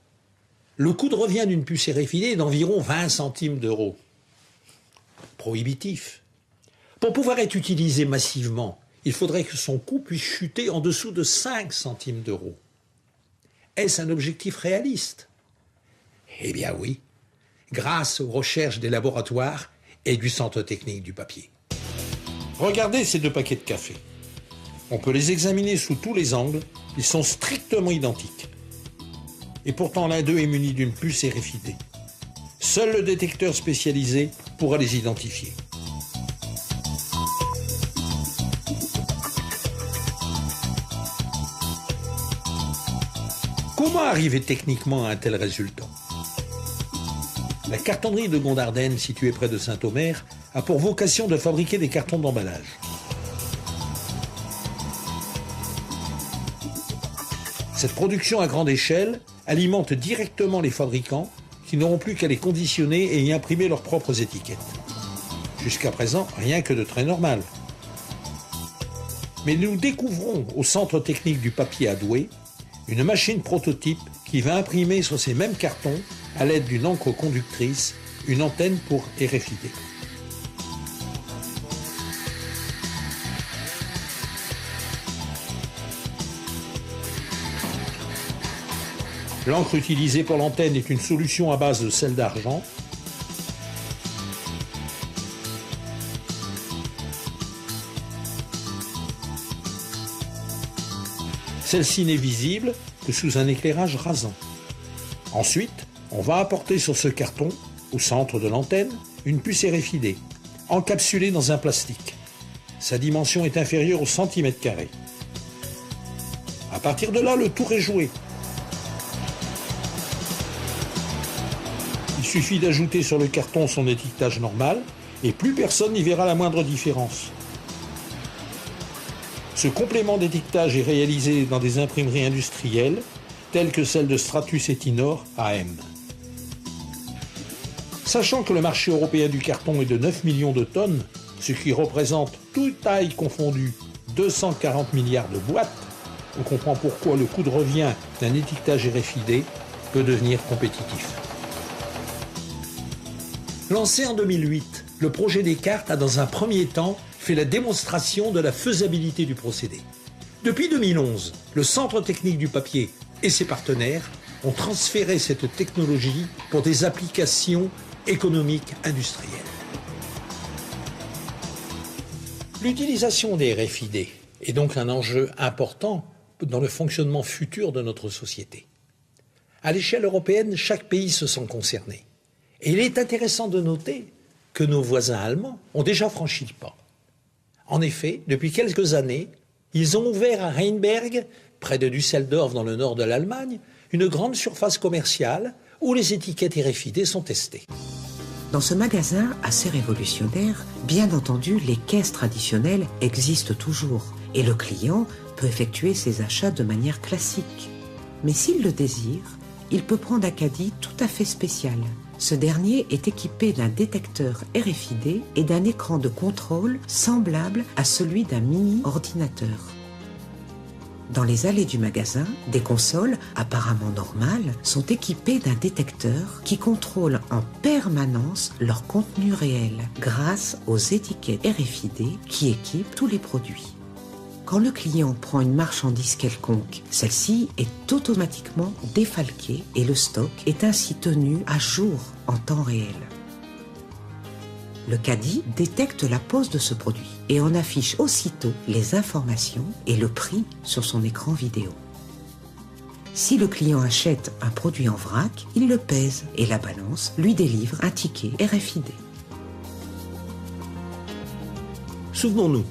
le coût de revient d'une puce RFID est d'environ 20 centimes d'euros. Prohibitif. Pour pouvoir être utilisé massivement, il faudrait que son coût puisse chuter en dessous de 5 centimes d'euros. Est-ce un objectif réaliste? Eh bien oui, grâce aux recherches des laboratoires et du Centre technique du papier. Regardez ces deux paquets de café. On peut les examiner sous tous les angles, ils sont strictement identiques. Et pourtant l'un d'eux est muni d'une puce RFID. Seul le détecteur spécialisé pourra les identifier. Comment arriver techniquement à un tel résultat? La cartonnerie de Gondardenne, située près de Saint-Omer, a pour vocation de fabriquer des cartons d'emballage. Cette production à grande échelle alimente directement les fabricants qui n'auront plus qu'à les conditionner et y imprimer leurs propres étiquettes. Jusqu'à présent, rien que de très normal. Mais nous découvrons au Centre technique du papier à Douai une machine prototype qui va imprimer sur ces mêmes cartons, à l'aide d'une encre conductrice, une antenne pour RFID. L'encre utilisée pour l'antenne est une solution à base de sel d'argent. Celle-ci n'est visible que sous un éclairage rasant. Ensuite, on va apporter sur ce carton, au centre de l'antenne, une puce RFID, encapsulée dans un plastique. Sa dimension est inférieure au centimètre carré. À partir de là, le tour est joué. Il suffit d'ajouter sur le carton son étiquetage normal et plus personne n'y verra la moindre différence. Ce complément d'étiquetage est réalisé dans des imprimeries industrielles telles que celle de Stratus et Tinor AM. Sachant que le marché européen du carton est de 9 millions de tonnes, ce qui représente, toute taille confondue, 240 milliards de boîtes, on comprend pourquoi le coût de revient d'un étiquetage RFID peut devenir compétitif. Lancé en 2008, le projet Descartes a dans un premier temps fait la démonstration de la faisabilité du procédé. Depuis 2011, le Centre technique du papier et ses partenaires ont transféré cette technologie pour des applications économiques industrielles. L'utilisation des RFID est donc un enjeu important dans le fonctionnement futur de notre société. À l'échelle européenne, chaque pays se sent concerné. Et il est intéressant de noter que nos voisins allemands ont déjà franchi le pas. En effet, depuis quelques années, ils ont ouvert à Rheinberg, près de Düsseldorf dans le nord de l'Allemagne, une grande surface commerciale où les étiquettes RFID sont testées. Dans ce magasin assez révolutionnaire, bien entendu, les caisses traditionnelles existent toujours et le client peut effectuer ses achats de manière classique. Mais s'il le désire, il peut prendre un caddie tout à fait spécial. Ce dernier est équipé d'un détecteur RFID et d'un écran de contrôle semblable à celui d'un mini-ordinateur. Dans les allées du magasin, des consoles, apparemment normales, sont équipées d'un détecteur qui contrôle en permanence leur contenu réel grâce aux étiquettes RFID qui équipent tous les produits. Quand le client prend une marchandise quelconque, celle-ci est automatiquement défalquée et le stock est ainsi tenu à jour en temps réel. Le caddie détecte la pose de ce produit et en affiche aussitôt les informations et le prix sur son écran vidéo. Si le client achète un produit en vrac, il le pèse et la balance lui délivre un ticket RFID. Souvenons-nous,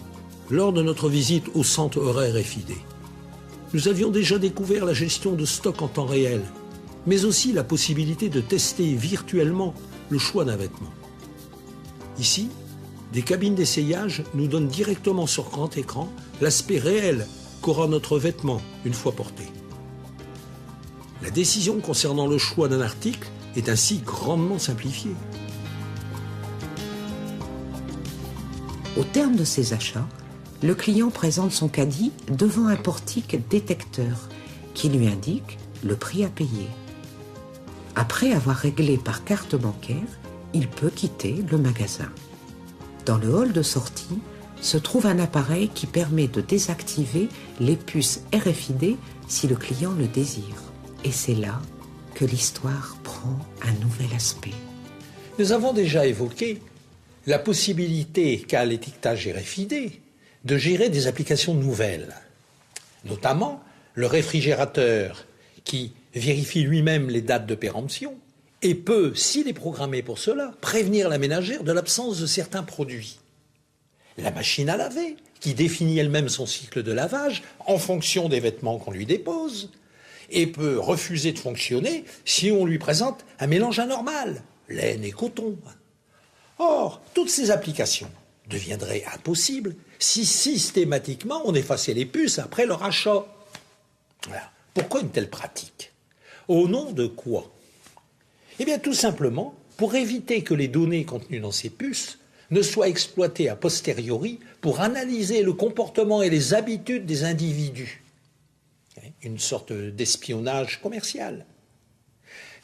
lors de notre visite au centre RFID, nous avions déjà découvert la gestion de stock en temps réel, mais aussi la possibilité de tester virtuellement le choix d'un vêtement. Ici, des cabines d'essayage nous donnent directement sur grand écran l'aspect réel qu'aura notre vêtement une fois porté. La décision concernant le choix d'un article est ainsi grandement simplifiée. Au terme de ses achats, le client présente son caddie devant un portique détecteur qui lui indique le prix à payer. Après avoir réglé par carte bancaire, il peut quitter le magasin. Dans le hall de sortie se trouve un appareil qui permet de désactiver les puces RFID si le client le désire. Et c'est là que l'histoire prend un nouvel aspect. Nous avons déjà évoqué la possibilité qu'a l'étiquetage RFID de gérer des applications nouvelles, notamment le réfrigérateur qui vérifie lui-même les dates de péremption et peut, s'il est programmé pour cela, prévenir la ménagère de l'absence de certains produits. La machine à laver, qui définit elle-même son cycle de lavage en fonction des vêtements qu'on lui dépose, et peut refuser de fonctionner si on lui présente un mélange anormal, laine et coton. Or, toutes ces applications deviendraient impossibles si systématiquement on effaçait les puces après leur achat. Voilà. Pourquoi une telle pratique? Au nom de quoi? Eh bien, tout simplement pour éviter que les données contenues dans ces puces ne soient exploitées a posteriori pour analyser le comportement et les habitudes des individus. Une sorte d'espionnage commercial.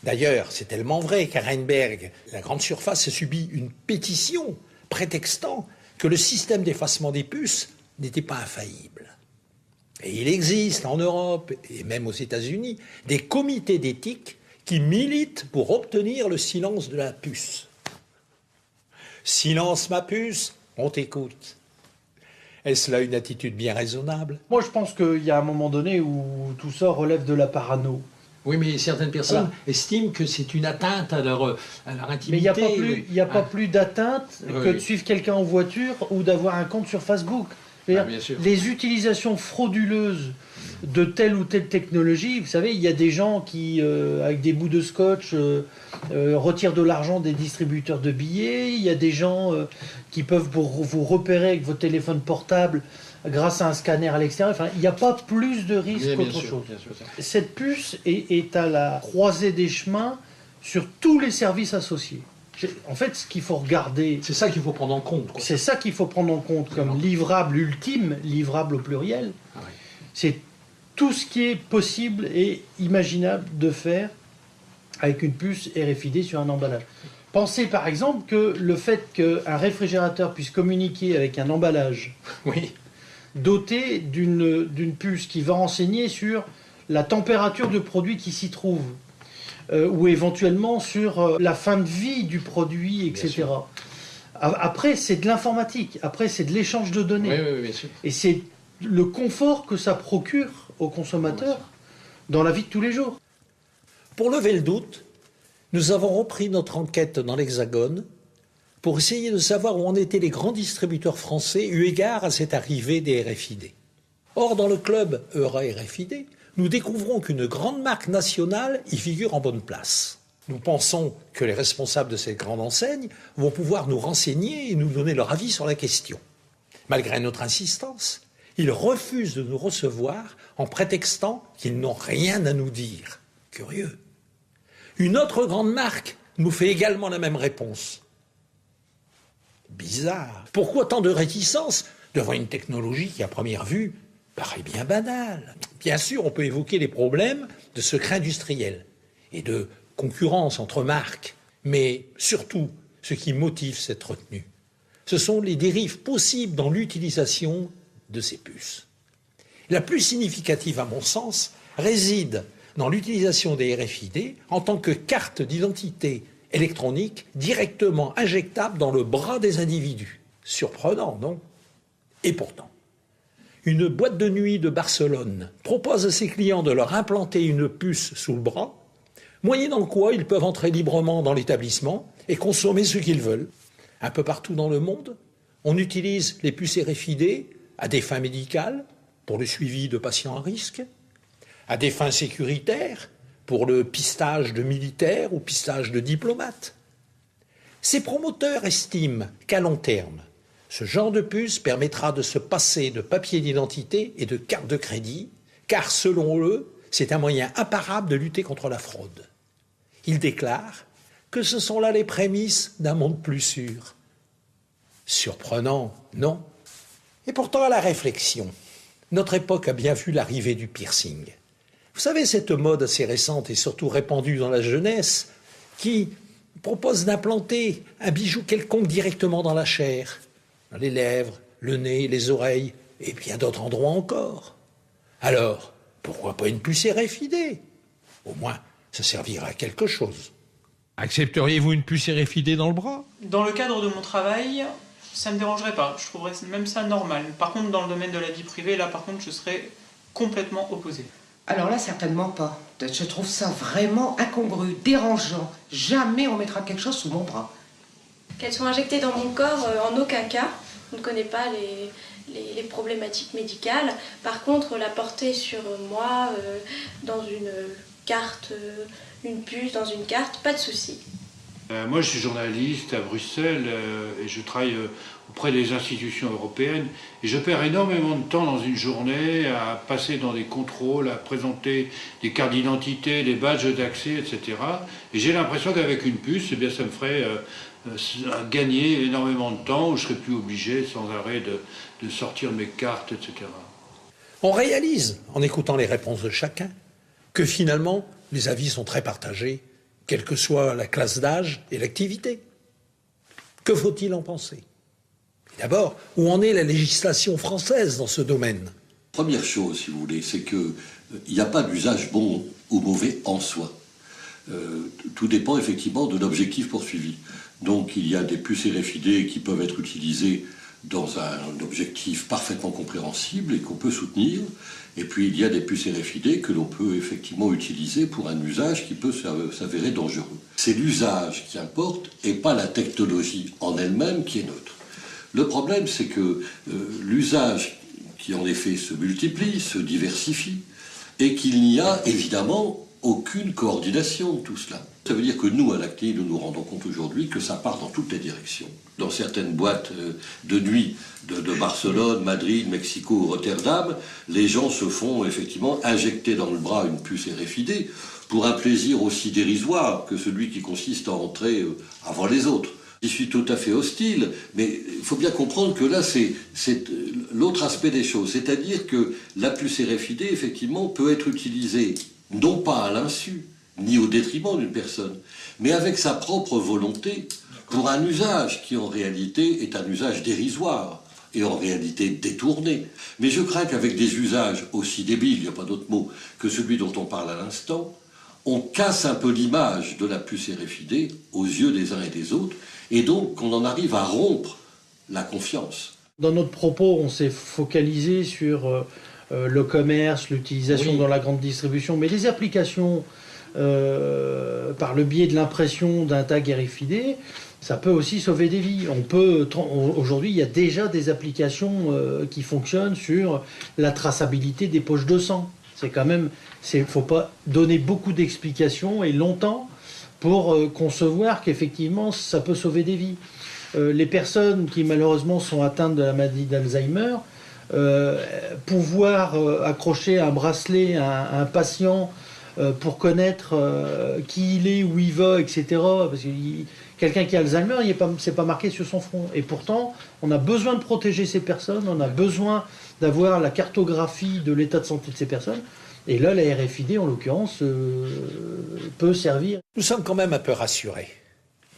D'ailleurs, c'est tellement vrai qu'à Rheinberg, la grande surface a subi une pétition prétextant que le système d'effacement des puces n'était pas infaillible. Et il existe en Europe, et même aux États-Unis, des comités d'éthique qui militent pour obtenir le silence de la puce. Silence ma puce, on t'écoute. Est-ce là une attitude bien raisonnable? Moi, je pense qu'il y a un moment donné où tout ça relève de la parano. Oui, mais certaines personnes estiment que c'est une atteinte à leur intimité. Mais il n'y a pas plus d'atteinte que de suivre quelqu'un en voiture ou d'avoir un compte sur Facebook. Bien sûr. Les utilisations frauduleuses de telle ou telle technologie, vous savez, il y a des gens qui, avec des bouts de scotch, retirent de l'argent des distributeurs de billets. Il y a des gens qui peuvent vous repérer avec votre téléphone portable grâce à un scanner à l'extérieur. Enfin, il n'y a pas plus de risque qu'autre chose. Cette puce est à la croisée des chemins sur tous les services associés. En fait, ce qu'il faut regarder... C'est ça qu'il faut prendre en compte. C'est ça qu'il faut prendre en compte comme livrable ultime, livrable au pluriel. Ah oui. C'est tout ce qui est possible et imaginable de faire avec une puce RFID sur un emballage. Pensez par exemple que le fait qu'un réfrigérateur puisse communiquer avec un emballage doté d'une puce qui va renseigner sur la température de produit qui s'y trouve, ou éventuellement sur la fin de vie du produit, etc. Après, c'est de l'informatique. Après, c'est de l'échange de données. Oui, bien sûr. Et c'est le confort que ça procure aux consommateurs dans la vie de tous les jours. Pour lever le doute, nous avons repris notre enquête dans l'Hexagone pour essayer de savoir où en étaient les grands distributeurs français eu égard à cette arrivée des RFID. Or, dans le club Eura RFID, nous découvrons qu'une grande marque nationale y figure en bonne place. Nous pensons que les responsables de cette grande enseigne vont pouvoir nous renseigner et nous donner leur avis sur la question. Malgré notre insistance, ils refusent de nous recevoir en prétextant qu'ils n'ont rien à nous dire. Curieux. Une autre grande marque nous fait également la même réponse. Bizarre. Pourquoi tant de réticence devant une technologie qui, à première vue, paraît bien banale? Bien sûr, on peut évoquer les problèmes de secret industriel et de concurrence entre marques, mais surtout, ce qui motive cette retenue, ce sont les dérives possibles dans l'utilisation de ces puces. La plus significative, à mon sens, réside dans l'utilisation des RFID en tant que carte d'identité électronique directement injectable dans le bras des individus. Surprenant, non? Et pourtant, une boîte de nuit de Barcelone propose à ses clients de leur implanter une puce sous le bras, moyennant quoi ils peuvent entrer librement dans l'établissement et consommer ce qu'ils veulent. Un peu partout dans le monde, on utilise les puces RFID à des fins médicales, pour le suivi de patients à risque, à des fins sécuritaires, pour le pistage de militaires ou pistage de diplomates. Ces promoteurs estiment qu'à long terme, ce genre de puce permettra de se passer de papier d'identité et de carte de crédit, car selon eux, c'est un moyen imparable de lutter contre la fraude. Ils déclarent que ce sont là les prémices d'un monde plus sûr. Surprenant, non? Et pourtant, à la réflexion, notre époque a bien vu l'arrivée du piercing. Vous savez, cette mode assez récente et surtout répandue dans la jeunesse, qui propose d'implanter un bijou quelconque directement dans la chair, dans les lèvres, le nez, les oreilles, et bien d'autres endroits encore. Alors, pourquoi pas une puce RFID? Au moins, ça servira à quelque chose. Accepteriez-vous une puce RFID dans le bras? Dans le cadre de mon travail, ça ne me dérangerait pas. Je trouverais même ça normal. Par contre, dans le domaine de la vie privée, là, par contre, je serais complètement opposé. Alors là, certainement pas. Je trouve ça vraiment incongru, dérangeant. Jamais on mettra quelque chose sous mon bras. Qu'elles soient injectées dans mon corps, en aucun cas. On ne connaît pas les problématiques médicales. Par contre, la porter sur moi, dans une carte, une puce, dans une carte, pas de souci. Moi, je suis journaliste à Bruxelles et je travaille auprès des institutions européennes. Et je perds énormément de temps dans une journée à passer dans des contrôles, à présenter des cartes d'identité, des badges d'accès, etc. Et j'ai l'impression qu'avec une puce, eh bien, ça me ferait gagner énormément de temps où je serais plus obligé sans arrêt de sortir mes cartes, etc. On réalise, en écoutant les réponses de chacun, que finalement, les avis sont très partagés, quelle que soit la classe d'âge et l'activité. Que faut-il en penser? D'abord, où en est la législation française dans ce domaine? Première chose, si vous voulez, c'est qu'il n'y a pas d'usage bon ou mauvais en soi. Tout dépend effectivement de l'objectif poursuivi. Donc il y a des puces RFID qui peuvent être utilisées dans un objectif parfaitement compréhensible et qu'on peut soutenir. Et puis il y a des puces RFID que l'on peut effectivement utiliser pour un usage qui peut s'avérer dangereux. C'est l'usage qui importe et pas la technologie en elle-même qui est neutre. Le problème, c'est que l'usage qui en effet se multiplie, se diversifie, et qu'il n'y a évidemment aucune coordination de tout cela. Ça veut dire que nous, à la CNIL, nous nous rendons compte aujourd'hui que ça part dans toutes les directions. Dans certaines boîtes de nuit de Barcelone, Madrid, Mexico ou Rotterdam, les gens se font effectivement injecter dans le bras une puce RFID pour un plaisir aussi dérisoire que celui qui consiste à entrer avant les autres. J'y suis tout à fait hostile, mais il faut bien comprendre que là, c'est l'autre aspect des choses. C'est-à-dire que la puce RFID, effectivement, peut être utilisée non pas à l'insu, ni au détriment d'une personne, mais avec sa propre volonté, pour un usage qui en réalité est un usage dérisoire, et en réalité détourné. Mais je crains qu'avec des usages aussi débiles, il n'y a pas d'autre mot, que celui dont on parle à l'instant, on casse un peu l'image de la puce RFID aux yeux des uns et des autres, et donc qu'on en arrive à rompre la confiance. Dans notre propos, on s'est focalisé sur le commerce, l'utilisation dans la grande distribution, mais les applications par le biais de l'impression d'un tag RFID, ça peut aussi sauver des vies. Aujourd'hui, il y a déjà des applications qui fonctionnent sur la traçabilité des poches de sang. C'est quand même, faut pas donner beaucoup d'explications et longtemps pour concevoir qu'effectivement ça peut sauver des vies. Les personnes qui malheureusement sont atteintes de la maladie d'Alzheimer, pouvoir accrocher un bracelet à un patient pour connaître qui il est, où il va, etc. Parce que quelqu'un qui a Alzheimer, c'est pas marqué sur son front. Et pourtant, on a besoin de protéger ces personnes, on a besoin d'avoir la cartographie de l'état de santé de ces personnes. Et là, la RFID, en l'occurrence, peut servir. Nous sommes quand même un peu rassurés.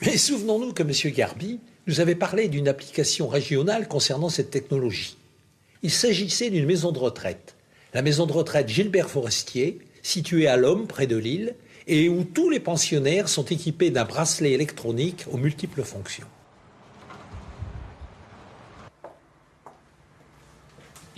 Mais souvenons-nous que M. Garbi nous avait parlé d'une application régionale concernant cette technologie. Il s'agissait d'une maison de retraite. La maison de retraite Gilbert Forestier, située à Lomme, près de Lille, et où tous les pensionnaires sont équipés d'un bracelet électronique aux multiples fonctions.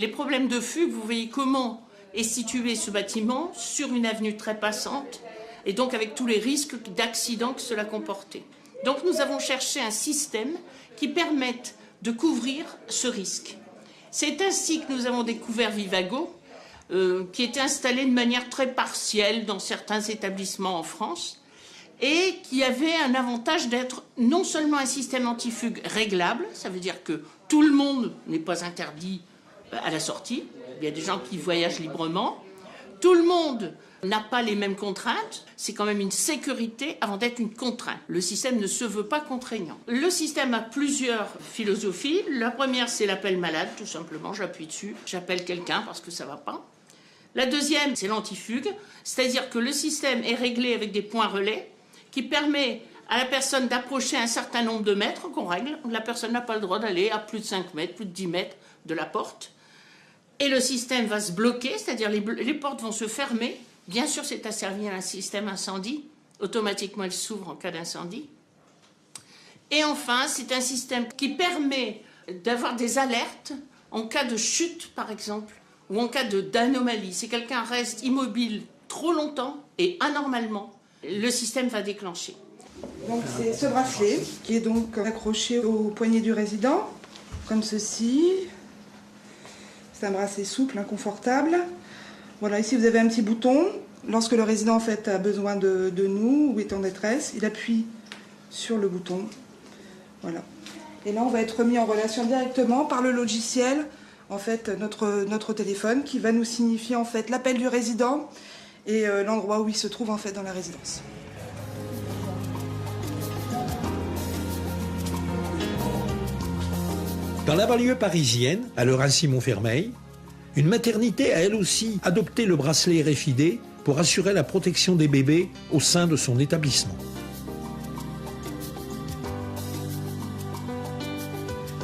Les problèmes de fugue, vous voyez comment est situé ce bâtiment sur une avenue très passante et donc avec tous les risques d'accident que cela comportait. Donc nous avons cherché un système qui permette de couvrir ce risque. C'est ainsi que nous avons découvert Vivago, qui était installé de manière très partielle dans certains établissements en France et qui avait un avantage d'être non seulement un système antifugue réglable, ça veut dire que tout le monde n'est pas interdit à la sortie, il y a des gens qui voyagent librement, tout le monde n'a pas les mêmes contraintes, c'est quand même une sécurité avant d'être une contrainte. Le système ne se veut pas contraignant. Le système a plusieurs philosophies. La première, c'est l'appel malade, tout simplement, j'appuie dessus, j'appelle quelqu'un parce que ça ne va pas. La deuxième, c'est l'antifugue, c'est-à-dire que le système est réglé avec des points relais qui permet à la personne d'approcher un certain nombre de mètres qu'on règle. La personne n'a pas le droit d'aller à plus de 5 mètres, plus de 10 mètres de la porte. Et le système va se bloquer, c'est-à-dire les portes vont se fermer. Bien sûr, c'est asservi à un système incendie automatiquement elle s'ouvre en cas d'incendie. Et enfin, c'est un système qui permet d'avoir des alertes en cas de chute, par exemple, ou en cas d'anomalie. Si quelqu'un reste immobile trop longtemps et anormalement, le système va déclencher. Donc c'est ce bracelet qui est donc accroché au poignet du résident, comme ceci. C'est un bracelet souple, confortable. Voilà, ici vous avez un petit bouton. Lorsque le résident en fait a besoin de nous ou est en détresse, il appuie sur le bouton. Voilà. Et là, on va être mis en relation directement par le logiciel, en fait, notre téléphone, qui va nous signifier en fait l'appel du résident et l'endroit où il se trouve en fait dans la résidence. Dans la banlieue parisienne, à Lorraine-Montfermeil, une maternité a elle aussi adopté le bracelet RFID pour assurer la protection des bébés au sein de son établissement.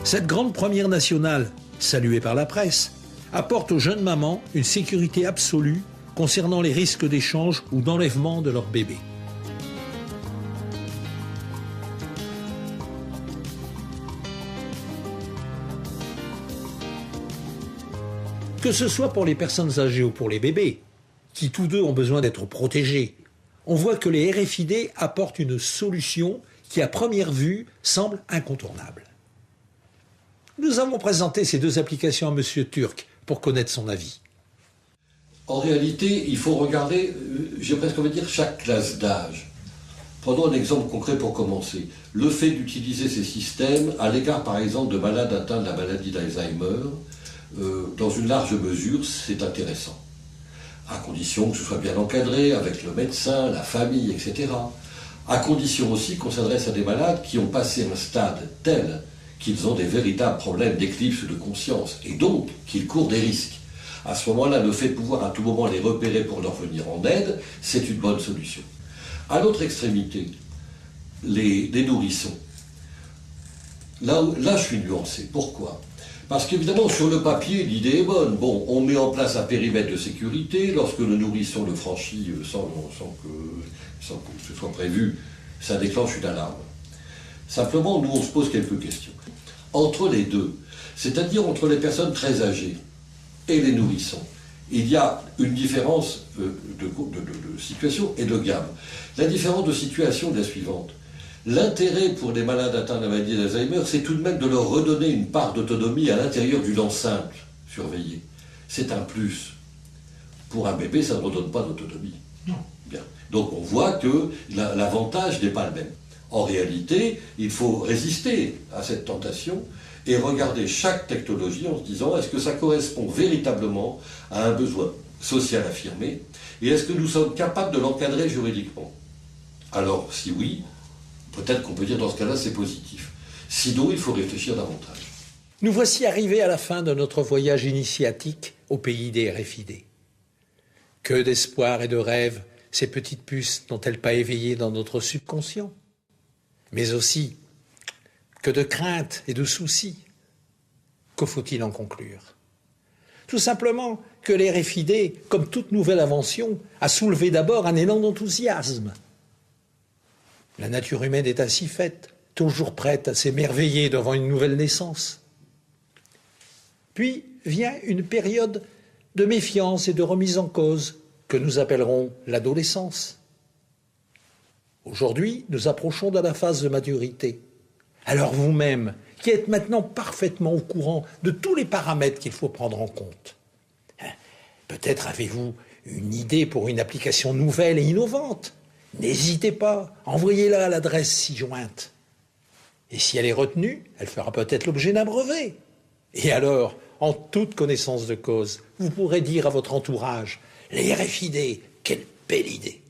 Cette grande première nationale, saluée par la presse, apporte aux jeunes mamans une sécurité absolue concernant les risques d'échange ou d'enlèvement de leur bébé. Que ce soit pour les personnes âgées ou pour les bébés, qui tous deux ont besoin d'être protégés, on voit que les RFID apportent une solution qui, à première vue, semble incontournable. Nous avons présenté ces deux applications à M. Turc pour connaître son avis. En réalité, il faut regarder, j'ai presque envie de dire, chaque classe d'âge. Prenons un exemple concret pour commencer. Le fait d'utiliser ces systèmes à l'égard, par exemple, de malades atteints de la maladie d'Alzheimer, dans une large mesure, c'est intéressant. À condition que ce soit bien encadré avec le médecin, la famille, etc. À condition aussi qu'on s'adresse à des malades qui ont passé un stade tel qu'ils ont des véritables problèmes d'éclipse de conscience et donc qu'ils courent des risques. À ce moment-là, le fait de pouvoir à tout moment les repérer pour leur venir en aide, c'est une bonne solution. À l'autre extrémité, les nourrissons. Là, je suis nuancé. Pourquoi ? Parce qu'évidemment, sur le papier, l'idée est bonne. Bon, on met en place un périmètre de sécurité. Lorsque le nourrisson le franchit sans que ce soit prévu, ça déclenche une alarme. Simplement, nous, on se pose quelques questions. Entre les deux, c'est-à-dire entre les personnes très âgées et les nourrissons, il y a une différence de situation et de gamme. La différence de situation est la suivante. L'intérêt pour les malades atteints de la maladie d'Alzheimer, c'est tout de même de leur redonner une part d'autonomie à l'intérieur d'une enceinte surveillée. C'est un plus. Pour un bébé, ça ne redonne pas d'autonomie. Non. Bien. Donc on voit que l'avantage n'est pas le même. En réalité, il faut résister à cette tentation et regarder chaque technologie en se disant est-ce que ça correspond véritablement à un besoin social affirmé et est-ce que nous sommes capables de l'encadrer juridiquement. Alors, si oui, peut-être qu'on peut dire dans ce cas-là c'est positif. Sinon, il faut réfléchir davantage. Nous voici arrivés à la fin de notre voyage initiatique au pays des RFID. Que d'espoir et de rêves ces petites puces n'ont-elles pas éveillé dans notre subconscient ? Mais aussi, que de craintes et de soucis. Que faut-il en conclure ? Tout simplement que les RFID, comme toute nouvelle invention, a soulevé d'abord un élan d'enthousiasme. La nature humaine est ainsi faite, toujours prête à s'émerveiller devant une nouvelle naissance. Puis vient une période de méfiance et de remise en cause que nous appellerons l'adolescence. Aujourd'hui, nous approchons de la phase de maturité. Alors vous-même, qui êtes maintenant parfaitement au courant de tous les paramètres qu'il faut prendre en compte, peut-être avez-vous une idée pour une application nouvelle et innovante. N'hésitez pas, envoyez-la à l'adresse ci-jointe. Et si elle est retenue, elle fera peut-être l'objet d'un brevet. Et alors, en toute connaissance de cause, vous pourrez dire à votre entourage « Les RFID, quelle belle idée !»